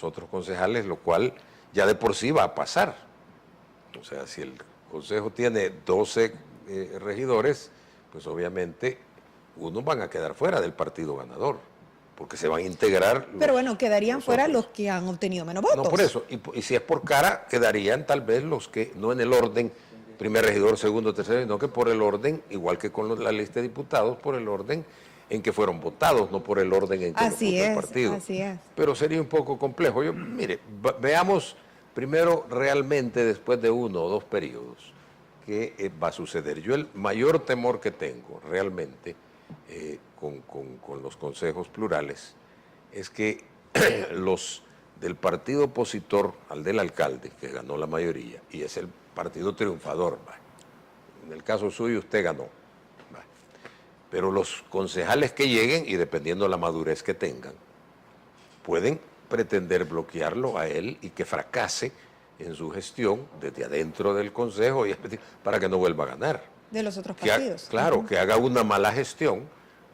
otros concejales, lo cual ya de por sí va a pasar. O sea, si el consejo tiene 12 regidores, pues obviamente unos van a quedar fuera del partido ganador, porque se van a integrar. Pero bueno, quedarían fuera los que han obtenido menos votos. No, por eso. Y si es por cara, quedarían tal vez los que, no en el orden, primer regidor, segundo, tercero, sino que por el orden, igual que con la lista de diputados, por el orden en que fueron votados, no por el orden en que los votó el partido. Así es. Pero sería un poco complejo. Mire, veamos primero realmente después de 1 o 2 periodos qué va a suceder. Yo el mayor temor que tengo realmente con los consejos plurales es que los del partido opositor al del alcalde, que ganó la mayoría, y es el partido triunfador, en el caso suyo usted ganó, pero los concejales que lleguen, y dependiendo de la madurez que tengan, pueden pretender bloquearlo a él y que fracase en su gestión desde adentro del consejo para que no vuelva a ganar. De los otros partidos. Claro, que haga una mala gestión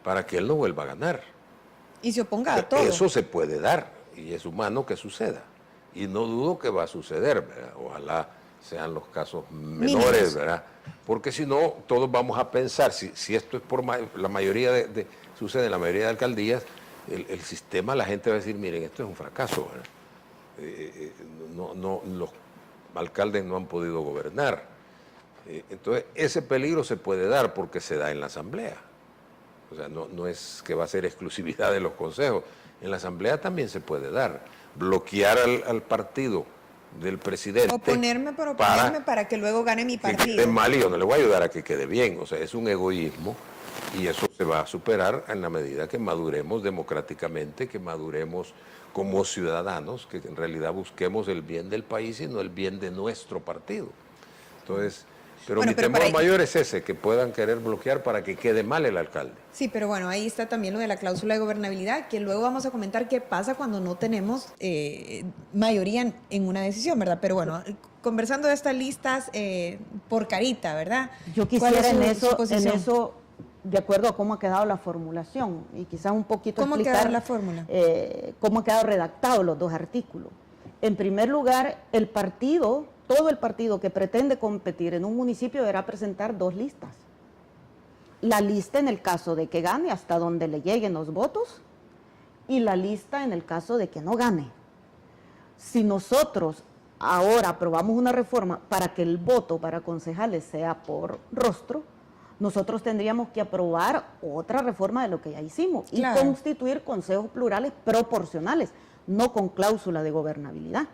para que él no vuelva a ganar. Y se oponga a todo. Eso se puede dar y es humano que suceda. Y no dudo que va a suceder, ¿verdad? Ojalá sean los casos menores, ¿verdad? Porque si no, todos vamos a pensar, si esto es por la mayoría sucede en la mayoría de alcaldías, el sistema, la gente va a decir, miren, esto es un fracaso, los alcaldes no han podido gobernar. Entonces, ese peligro se puede dar porque se da en la asamblea. O sea, no es que va a ser exclusividad de los consejos. En la asamblea también se puede dar. Bloquear al partido del presidente. Oponerme para que luego gane mi partido. Que quede mal, y yo no le voy a ayudar a que quede bien. O sea, es un egoísmo. Y eso se va a superar en la medida que maduremos democráticamente, que maduremos como ciudadanos, que en realidad busquemos el bien del país y no el bien de nuestro partido. Entonces, Pero mi temor mayor es ese, que puedan querer bloquear para que quede mal el alcalde. Sí, pero bueno, ahí está también lo de la cláusula de gobernabilidad, que luego vamos a comentar qué pasa cuando no tenemos mayoría en una decisión, ¿verdad? Pero bueno, conversando de estas listas por carita, ¿verdad? Yo quisiera en eso, de acuerdo a cómo ha quedado la formulación, y quizás un poquito ¿Cómo explicar queda la fórmula? Cómo ha quedado redactado los dos artículos. En primer lugar, todo el partido que pretende competir en un municipio deberá presentar 2 listas. La lista en el caso de que gane, hasta donde le lleguen los votos, y la lista en el caso de que no gane. Si nosotros ahora aprobamos una reforma para que el voto para concejales sea por rostro, nosotros tendríamos que aprobar otra reforma de lo que ya hicimos y constituir consejos plurales proporcionales, no con cláusula de gobernabilidad.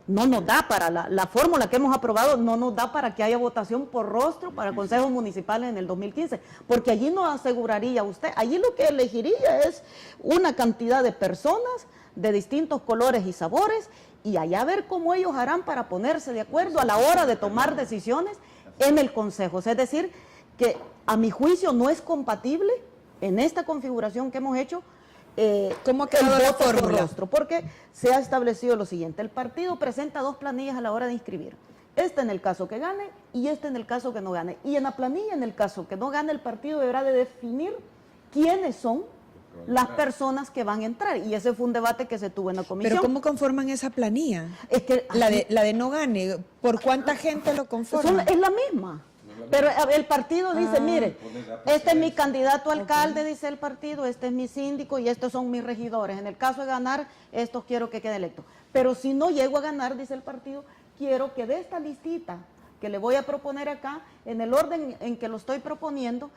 No nos da para la fórmula que hemos aprobado, no nos da para que haya votación por rostro para consejos municipales en el 2015, porque allí no aseguraría usted, allí lo que elegiría es una cantidad de personas de distintos colores y sabores, y allá ver cómo ellos harán para ponerse de acuerdo a la hora de tomar decisiones en el consejo. Es decir, que a mi juicio no es compatible en esta configuración que hemos hecho ¿cómo ha quedado la voto por fórmula? rostro, porque se ha establecido lo siguiente: el partido presenta 2 planillas a la hora de inscribir, esta en el caso que gane y esta en el caso que no gane, y en la planilla en el caso que no gane, el partido deberá de definir quiénes son las personas que van a entrar, y ese fue un debate que se tuvo en la comisión. ¿Pero cómo conforman esa planilla? Es que la de no gane, ¿por cuánta gente lo conforma? Es la misma. Pero el partido dice, mire, este es mi candidato a alcalde, dice el partido, este es mi síndico y estos son mis regidores. En el caso de ganar, estos quiero que quede electo. Pero si no llego a ganar, dice el partido, quiero que de esta listita que le voy a proponer acá, en el orden en que lo estoy proponiendo,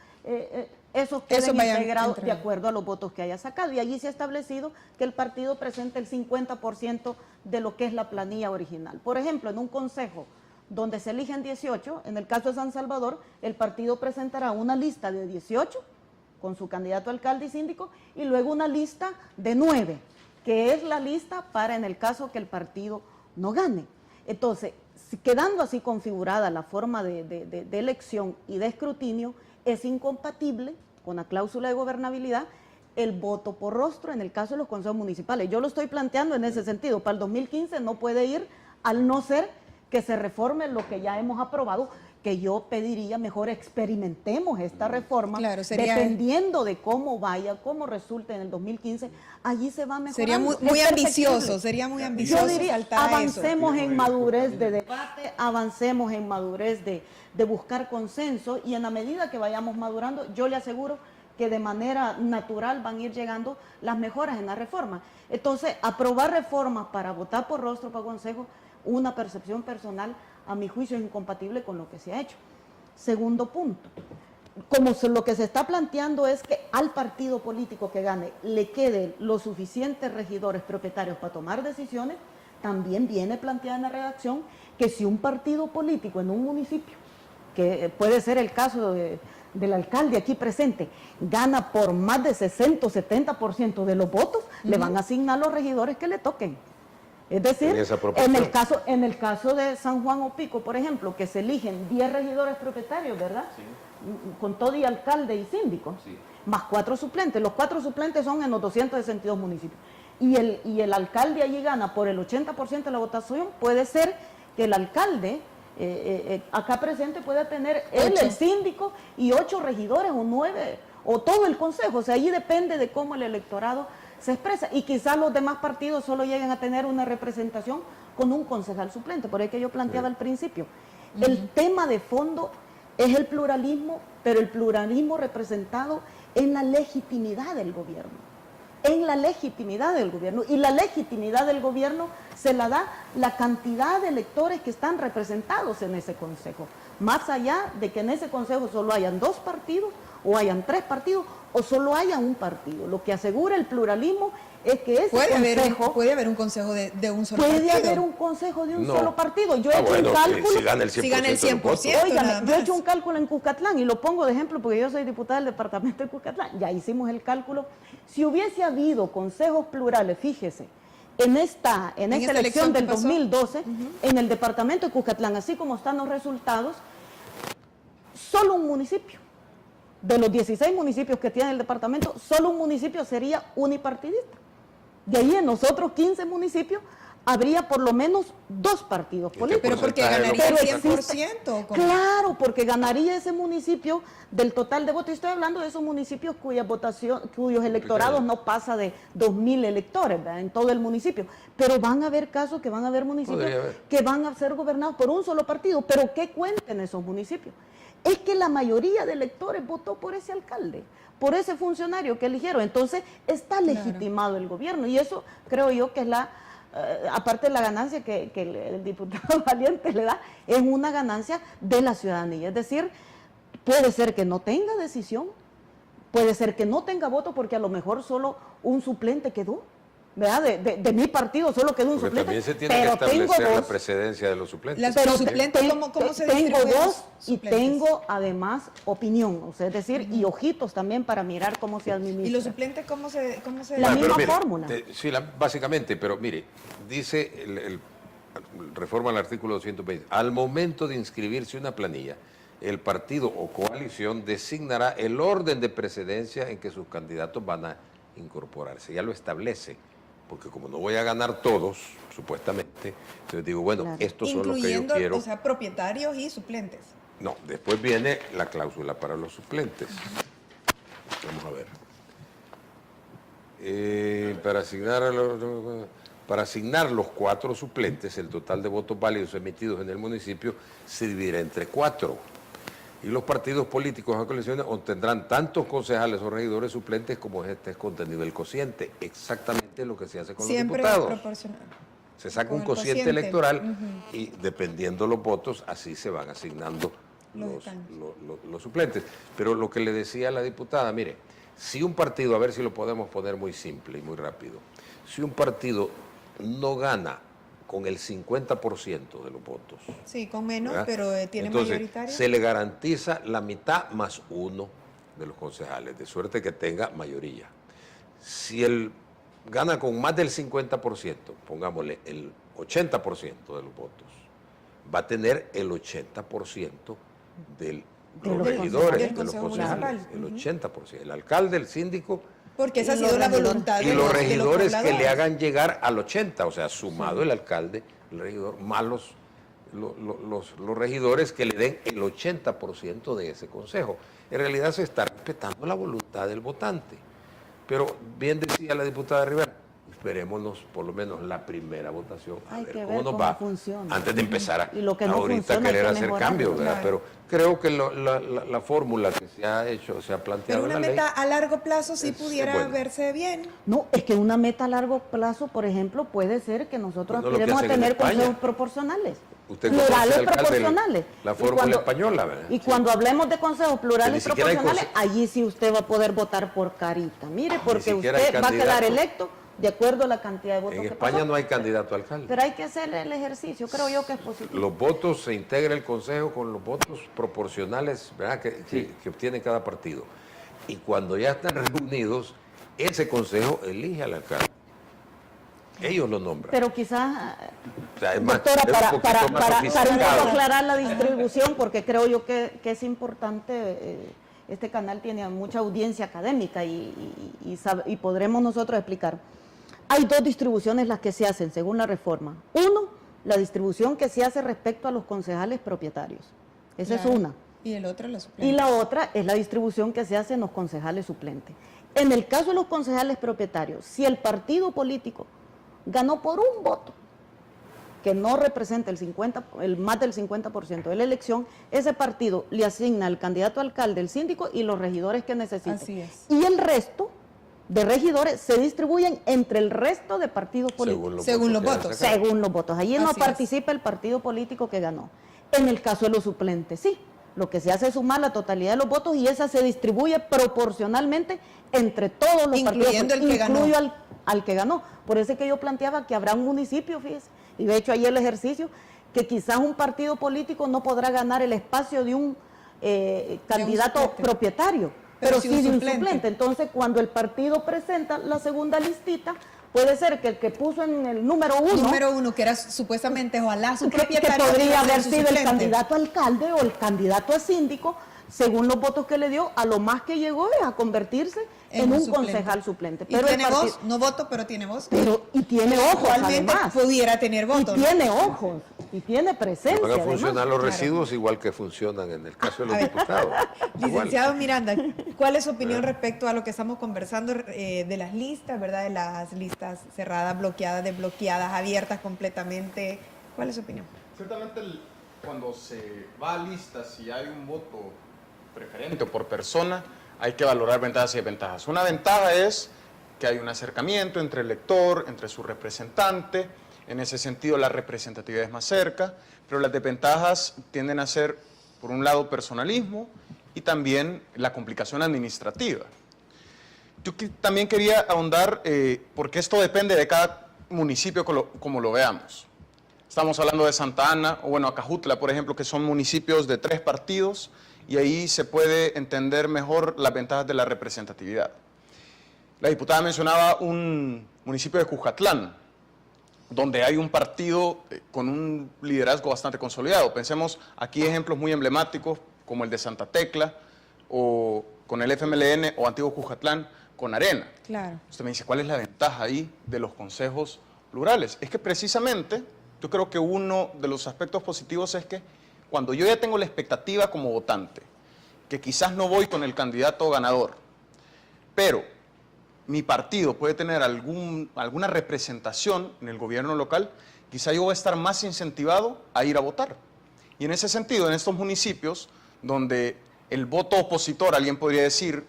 esos queden integrados de acuerdo a los votos que haya sacado. Y allí se ha establecido que el partido presente el 50% de lo que es la planilla original. Por ejemplo, en un consejo donde se eligen 18, en el caso de San Salvador, el partido presentará una lista de 18 con su candidato a alcalde y síndico, y luego una lista de 9, que es la lista para en el caso que el partido no gane. Entonces, quedando así configurada la forma de elección y de escrutinio, es incompatible con la cláusula de gobernabilidad el voto por rostro en el caso de los consejos municipales. Yo lo estoy planteando en ese sentido. Para el 2015 no puede ir, al no ser que se reforme lo que ya hemos aprobado, que yo pediría mejor experimentemos esta reforma, dependiendo de cómo vaya, cómo resulte en el 2015, allí se va mejorando. Sería muy ambicioso, Yo diría, avancemos en madurez de debate, avancemos en madurez de buscar consenso, y en la medida que vayamos madurando, yo le aseguro que de manera natural van a ir llegando las mejoras en la reforma. Entonces, aprobar reformas para votar por rostro para consejo, una percepción personal, a mi juicio, es incompatible con lo que se ha hecho. Segundo punto, lo que se está planteando es que al partido político que gane le queden los suficientes regidores propietarios para tomar decisiones, también viene planteada en la redacción que si un partido político en un municipio, que puede ser el caso del alcalde aquí presente, gana por más de 60 o 70% de los votos, le van a asignar los regidores que le toquen. Es decir, en el caso de San Juan Opico, por ejemplo, que se eligen 10 regidores propietarios, ¿verdad? Sí. Con todo y alcalde y síndico, sí, más 4 suplentes. Los 4 suplentes son en los 262 municipios. Y el alcalde allí gana por el 80% de la votación. Puede ser que el alcalde acá presente pueda tener el síndico y 8 regidores o 9, o todo el consejo. O sea, allí depende de cómo el electorado se expresa, y quizás los demás partidos solo lleguen a tener una representación con un concejal suplente, por eso que yo planteaba al principio. El tema de fondo es el pluralismo, pero el pluralismo representado en la legitimidad del gobierno. En la legitimidad del gobierno. Y la legitimidad del gobierno se la da la cantidad de electores que están representados en ese consejo. Más allá de que en ese consejo solo hayan 2 partidos, o hayan 3 partidos, o solo haya un partido. Lo que asegura el pluralismo es que ese consejo... Puede haber un consejo de un solo partido. Puede haber un consejo de un solo partido. Yo he hecho un cálculo... Si gana el 100%. Óigame, yo he hecho un cálculo en Cuscatlán, y lo pongo de ejemplo porque yo soy diputada del departamento de Cuscatlán. Ya hicimos el cálculo. Si hubiese habido consejos plurales, fíjese, en esta elección del 2012, en el departamento de Cuscatlán, así como están los resultados, solo un municipio. De los 16 municipios que tiene el departamento, solo un municipio sería unipartidista. De ahí en los otros 15 municipios habría por lo menos 2 partidos políticos. Pero porque ganaría el 100%. Claro, porque ganaría ese municipio del total de votos. Y estoy hablando de esos municipios cuyos electorados no pasa de 2.000 electores, ¿verdad?, en todo el municipio. Pero van a haber casos que van a haber municipios que van a ser gobernados por un solo partido. Pero ¿qué cuenten esos municipios? Es que la mayoría de electores votó por ese alcalde, por ese funcionario que eligieron. Entonces está legitimado el gobierno. Y eso creo yo que es aparte de la ganancia que el diputado Valiente le da, es una ganancia de la ciudadanía. Es decir, puede ser que no tenga decisión, puede ser que no tenga voto porque a lo mejor solo un suplente quedó, ¿verdad? De mi partido solo quedó un porque suplente. También se tiene que establecer la precedencia de los suplentes. Los suplentes, ¿cómo se tengo distribuyen dos los y suplentes? tengo además opinión, o sea, es decir, y ojitos también para mirar cómo se administra. ¿Y los suplentes cómo se La Bueno, misma pero mire, fórmula. Sí, básicamente, pero mire, dice reforma al artículo 220, al momento de inscribirse una planilla, el partido o coalición designará el orden de precedencia en que sus candidatos van a incorporarse. Ya lo establece, porque como no voy a ganar todos, supuestamente, entonces digo, bueno, Claro. estos son los que yo Incluyendo, quiero. o sea, propietarios y suplentes. No, después viene la cláusula para los suplentes. Vamos a ver. Para asignar los 4 suplentes, el total de votos válidos emitidos en el municipio se dividirá entre 4. Y los partidos políticos o coaliciones obtendrán tantos concejales o regidores suplentes como esté contenido el cociente. Exactamente lo que se hace con Siempre los diputados. proporcional. Se saca Con un el cociente cociente. electoral y dependiendo los votos, así se van asignando los suplentes. Pero lo que le decía a la diputada, mire, si un partido, a ver si lo podemos poner muy simple y muy rápido, si un partido no gana con el 50% de los votos. Sí, con menos, ¿verdad? pero tiene Entonces, mayoritario. se le garantiza la mitad más 1 de los concejales, de suerte que tenga mayoría. Si él gana con más del 50%, pongámosle el 80% de los votos, va a tener el 80% de los regidores, del de los Consejo concejales, Municipal. el 80%. El alcalde, el síndico Porque esa ha Y sido los la regidores. voluntad y de los los regidores que le pobladores. hagan llegar al 80, o sea, sumado el alcalde, el regidor, más los regidores que le den el 80% de ese consejo. En realidad se está respetando la voluntad del votante. Pero bien decía la diputada Rivera, esperémonos por lo menos la primera votación, a Hay ver que cómo ver nos cómo va, funciona. antes de empezar Y lo que no ahorita funciona hay querer que hacer mejorarlo. cambios, ¿verdad? Claro. Pero creo que la fórmula que se ha hecho, se ha planteado Pero en una la ley, meta a largo plazo sí es pudiera buena. verse bien. No, es que una meta a largo plazo, por ejemplo, puede ser que nosotros Bueno, lo que aspiremos a hacen en tener España. consejos proporcionales. Usted conoce, Plurales alcalde, proporcionales. la Y fórmula cuando- española, ¿verdad? Y Sí. cuando hablemos de consejos plurales ni siquiera hay proporcionales, allí sí usted va a poder votar por carita. Mire, porque siquiera usted hay va a quedar candidato. electo de acuerdo a la cantidad de votos En que España pasó. no hay candidato a alcalde. Pero hay que hacer el ejercicio, creo yo que es positivo. Los votos, se integra el consejo con los votos proporcionales, ¿verdad? Que obtiene cada partido. Y cuando ya están reunidos, ese consejo elige al alcalde. Ellos lo nombran. Pero quizás, O sea, es más- doctora, es un para poquito más un poco sofisticado. aclarar la distribución, porque creo yo que es importante, este canal tiene mucha audiencia académica y podremos nosotros explicar. Hay 2 distribuciones las que se hacen según la reforma. Uno, la distribución que se hace respecto a los concejales propietarios. Esa Claro. es una. Y el otro los Y suplentes. la otra es la distribución que se hace en los concejales suplentes. En el caso de los concejales propietarios, si el partido político ganó por un voto, que no representa el más del 50% de la elección, ese partido le asigna al candidato a alcalde, el síndico y los regidores que necesiten. Así es. Y el resto de regidores se distribuyen entre el resto de partidos políticos. Según los que hayan votos. sacado. Según los votos. Allí no Así es. participa el partido político que ganó. En el caso de los suplentes, sí. Lo que se hace es sumar la totalidad de los votos y esa se distribuye proporcionalmente entre todos los Incluyendo partidos. el que ganó. Incluyo al que ganó. Por eso es que yo planteaba que habrá un municipio, fíjese, y de hecho ahí el ejercicio, que quizás un partido político no podrá ganar el espacio de un candidato suplente. propietario, Pero pero sí sí un de un suplente. suplente. Entonces, cuando el partido presenta la segunda listita, puede ser que el que puso en el número 1, Número 1, que era supuestamente, ojalá su que propietario, podría iba a ser haber su sido el suplente. candidato a alcalde o el candidato a síndico, según los votos que le dio, a lo más que llegó es a convertirse en un concejal suplente. Pero y tiene voz, no voto, pero tiene voz. Y tiene ojos, además. Pudiera tener votos. Y tiene ojos, y tiene presencia. Van a funcionar además. los residuos igual que funcionan en el caso de los diputados. Licenciado Miranda, ¿cuál es su opinión respecto a lo que estamos conversando de las listas, verdad? De las listas cerradas, bloqueadas, desbloqueadas, abiertas completamente. ¿Cuál es su opinión? Ciertamente cuando se va a listas y hay un voto preferente o por persona, hay que valorar ventajas y desventajas. Una ventaja es que hay un acercamiento entre el elector, entre su representante. En ese sentido, la representatividad es más cerca, pero las desventajas tienden a ser, por un lado, personalismo y también la complicación administrativa. Yo también quería ahondar, porque esto depende de cada municipio como lo veamos. Estamos hablando de Santa Ana, o bueno, Acajutla, por ejemplo, que son municipios de 3 partidos, y ahí se puede entender mejor las ventajas de la representatividad. La diputada mencionaba un municipio de Cujatlán, donde hay un partido con un liderazgo bastante consolidado. Pensemos aquí ejemplos muy emblemáticos como el de Santa Tecla o con el FMLN o Antiguo Cujatlán con Arena. Claro. Usted me dice, ¿cuál es la ventaja ahí de los consejos plurales? Es que precisamente yo creo que uno de los aspectos positivos es que cuando yo ya tengo la expectativa como votante, que quizás no voy con el candidato ganador, pero mi partido puede tener alguna representación en el gobierno local, quizá yo voy a estar más incentivado a ir a votar. Y en ese sentido, en estos municipios donde el voto opositor, alguien podría decir,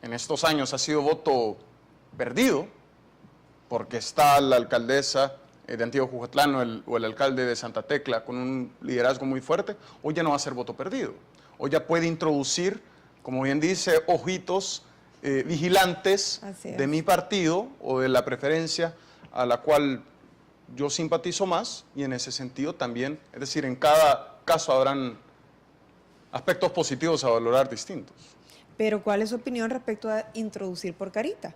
en estos años ha sido voto perdido, porque está la alcaldesa de Antiguo Cujatlán o el alcalde de Santa Tecla con un liderazgo muy fuerte, hoy ya no va a ser voto perdido. Hoy ya puede introducir, como bien dice, ojitos vigilantes de mi partido o de la preferencia a la cual yo simpatizo más, y en ese sentido también, es decir, en cada caso habrán aspectos positivos a valorar distintos. Pero ¿cuál es su opinión respecto a introducir por carita?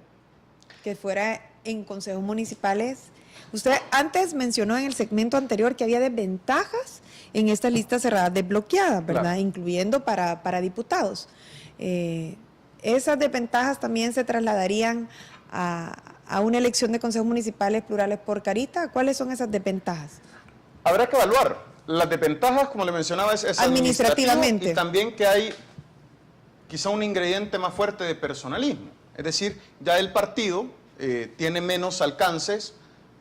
Que fuera en consejos municipales. Usted antes mencionó en el segmento anterior que había desventajas en estas listas cerradas desbloqueadas, ¿verdad? Claro. Incluyendo para diputados. ¿Esas desventajas también se trasladarían a una elección de consejos municipales plurales por carita? ¿Cuáles son esas desventajas? Habrá que evaluar. Las desventajas, como le mencionaba, es administrativamente. Y también que hay quizá un ingrediente más fuerte de personalismo. Es decir, ya el partido tiene menos alcances,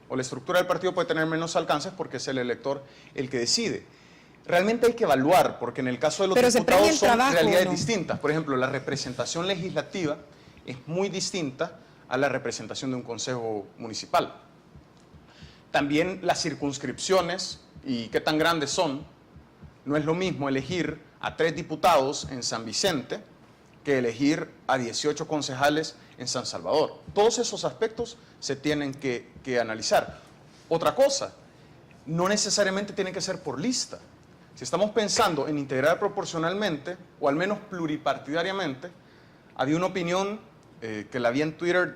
o la estructura del partido puede tener menos alcances porque es el elector el que decide. Realmente hay que evaluar, porque en el caso de los diputados son realidades distintas. Por ejemplo, la representación legislativa es muy distinta a la representación de un consejo municipal. También las circunscripciones y qué tan grandes son. No es lo mismo elegir a 3 diputados en San Vicente que elegir a 18 concejales en San Salvador. Todos esos aspectos se tienen que analizar. Otra cosa, no necesariamente tiene que ser por lista. Si estamos pensando en integrar proporcionalmente, o al menos pluripartidariamente, había una opinión que la vi en Twitter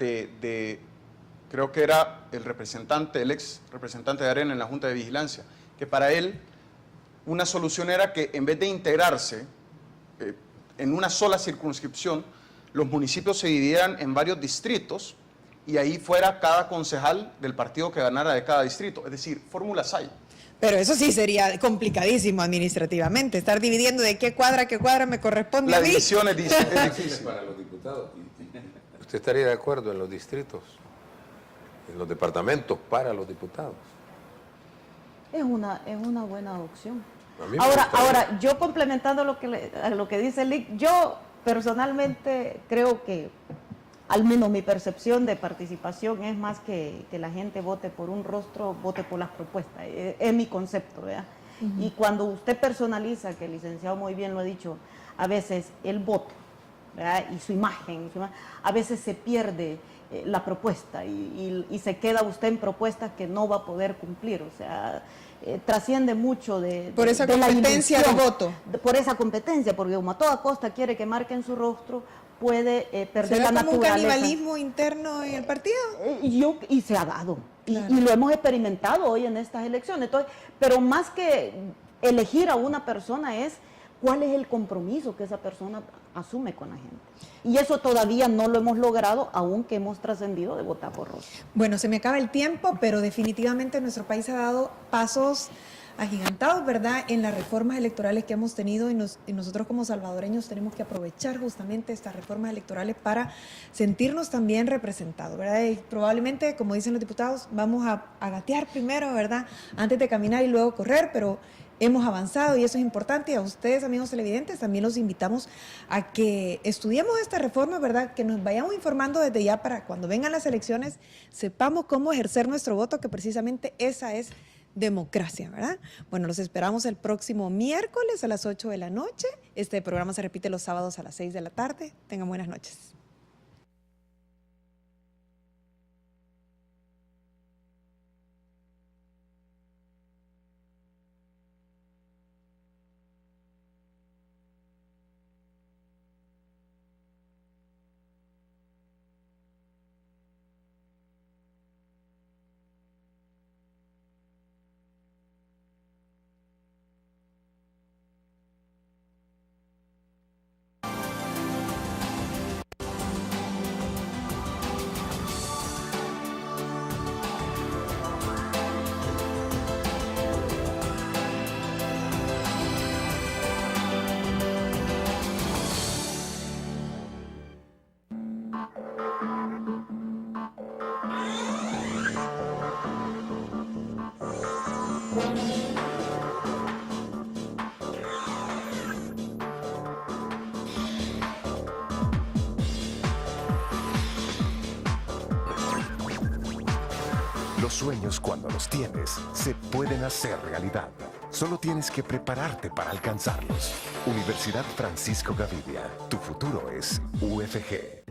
creo que era el ex representante de Arena en la Junta de Vigilancia, que para él una solución era que en vez de integrarse en una sola circunscripción, los municipios se dividieran en varios distritos y ahí fuera cada concejal del partido que ganara de cada distrito. Es decir, fórmulas hay. Pero eso sí sería complicadísimo administrativamente, estar dividiendo de qué cuadra me corresponde a mí. La división es difícil. Para los diputados. ¿Usted estaría de acuerdo en los distritos, en los departamentos para los diputados? Es una buena opción. Ahora, yo complementando lo que dice Lick, yo personalmente creo que, al menos mi percepción de participación es más que la gente vote por un rostro, vote por las propuestas. Es mi concepto, ¿verdad? Y cuando usted personaliza, que el licenciado muy bien lo ha dicho, a veces el voto, ¿verdad? Y su imagen, a veces se pierde la propuesta y se queda usted en propuestas que no va a poder cumplir, o sea, trasciende mucho por esa competencia de voto. Por esa competencia, porque como a toda costa quiere que marquen su rostro, puede perder la naturaleza. ¿Será como un canibalismo interno en el partido? Y se ha dado, claro. y lo hemos experimentado hoy en estas elecciones. Entonces, pero más que elegir a una persona es cuál es el compromiso que esa persona asume con la gente. Y eso todavía no lo hemos logrado, aunque hemos trascendido de votar borroso. Bueno, se me acaba el tiempo, pero definitivamente nuestro país ha dado pasos agigantados, ¿verdad?, en las reformas electorales que hemos tenido, y nosotros como salvadoreños tenemos que aprovechar justamente estas reformas electorales para sentirnos también representados, ¿verdad? Y probablemente, como dicen los diputados, vamos a gatear primero, ¿verdad?, antes de caminar y luego correr, pero hemos avanzado y eso es importante. Y a ustedes, amigos televidentes, también los invitamos a que estudiemos esta reforma, ¿verdad?, que nos vayamos informando desde ya para cuando vengan las elecciones sepamos cómo ejercer nuestro voto, que precisamente esa es democracia, ¿verdad? Bueno, los esperamos el próximo miércoles a las 8 de la noche. Este programa se repite los sábados a las 6 de la tarde. Tengan buenas noches. Los sueños, cuando los tienes, se pueden hacer realidad. Solo tienes que prepararte para alcanzarlos. Universidad Francisco Gavidia. Tu futuro es UFG.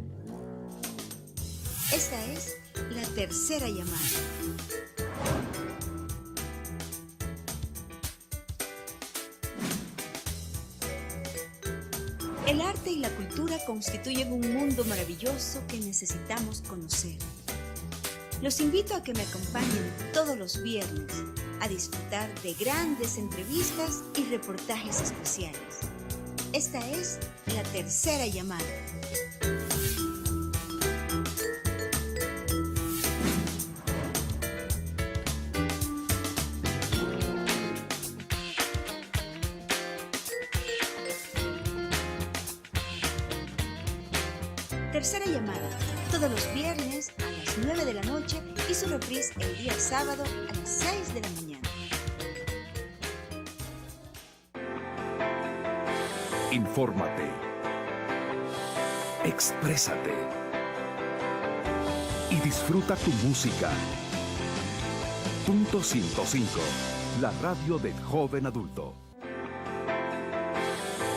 Esta es la tercera llamada. El arte y la cultura constituyen un mundo maravilloso que necesitamos conocer. Los invito a que me acompañen todos los viernes a disfrutar de grandes entrevistas y reportajes especiales. Esta es la tercera llamada. Tercera llamada, todos los viernes a las 9 de la noche y su reprise el día sábado a las 6 de la mañana. Infórmate. Exprésate. Y disfruta tu música. Punto 105. La radio del joven adulto.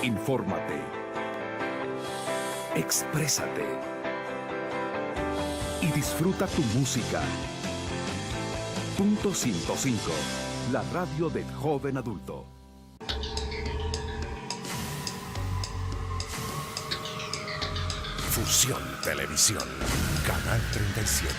Infórmate. Exprésate. Y disfruta tu música. Punto 105. La radio del joven adulto. Fusión Televisión. Canal 37.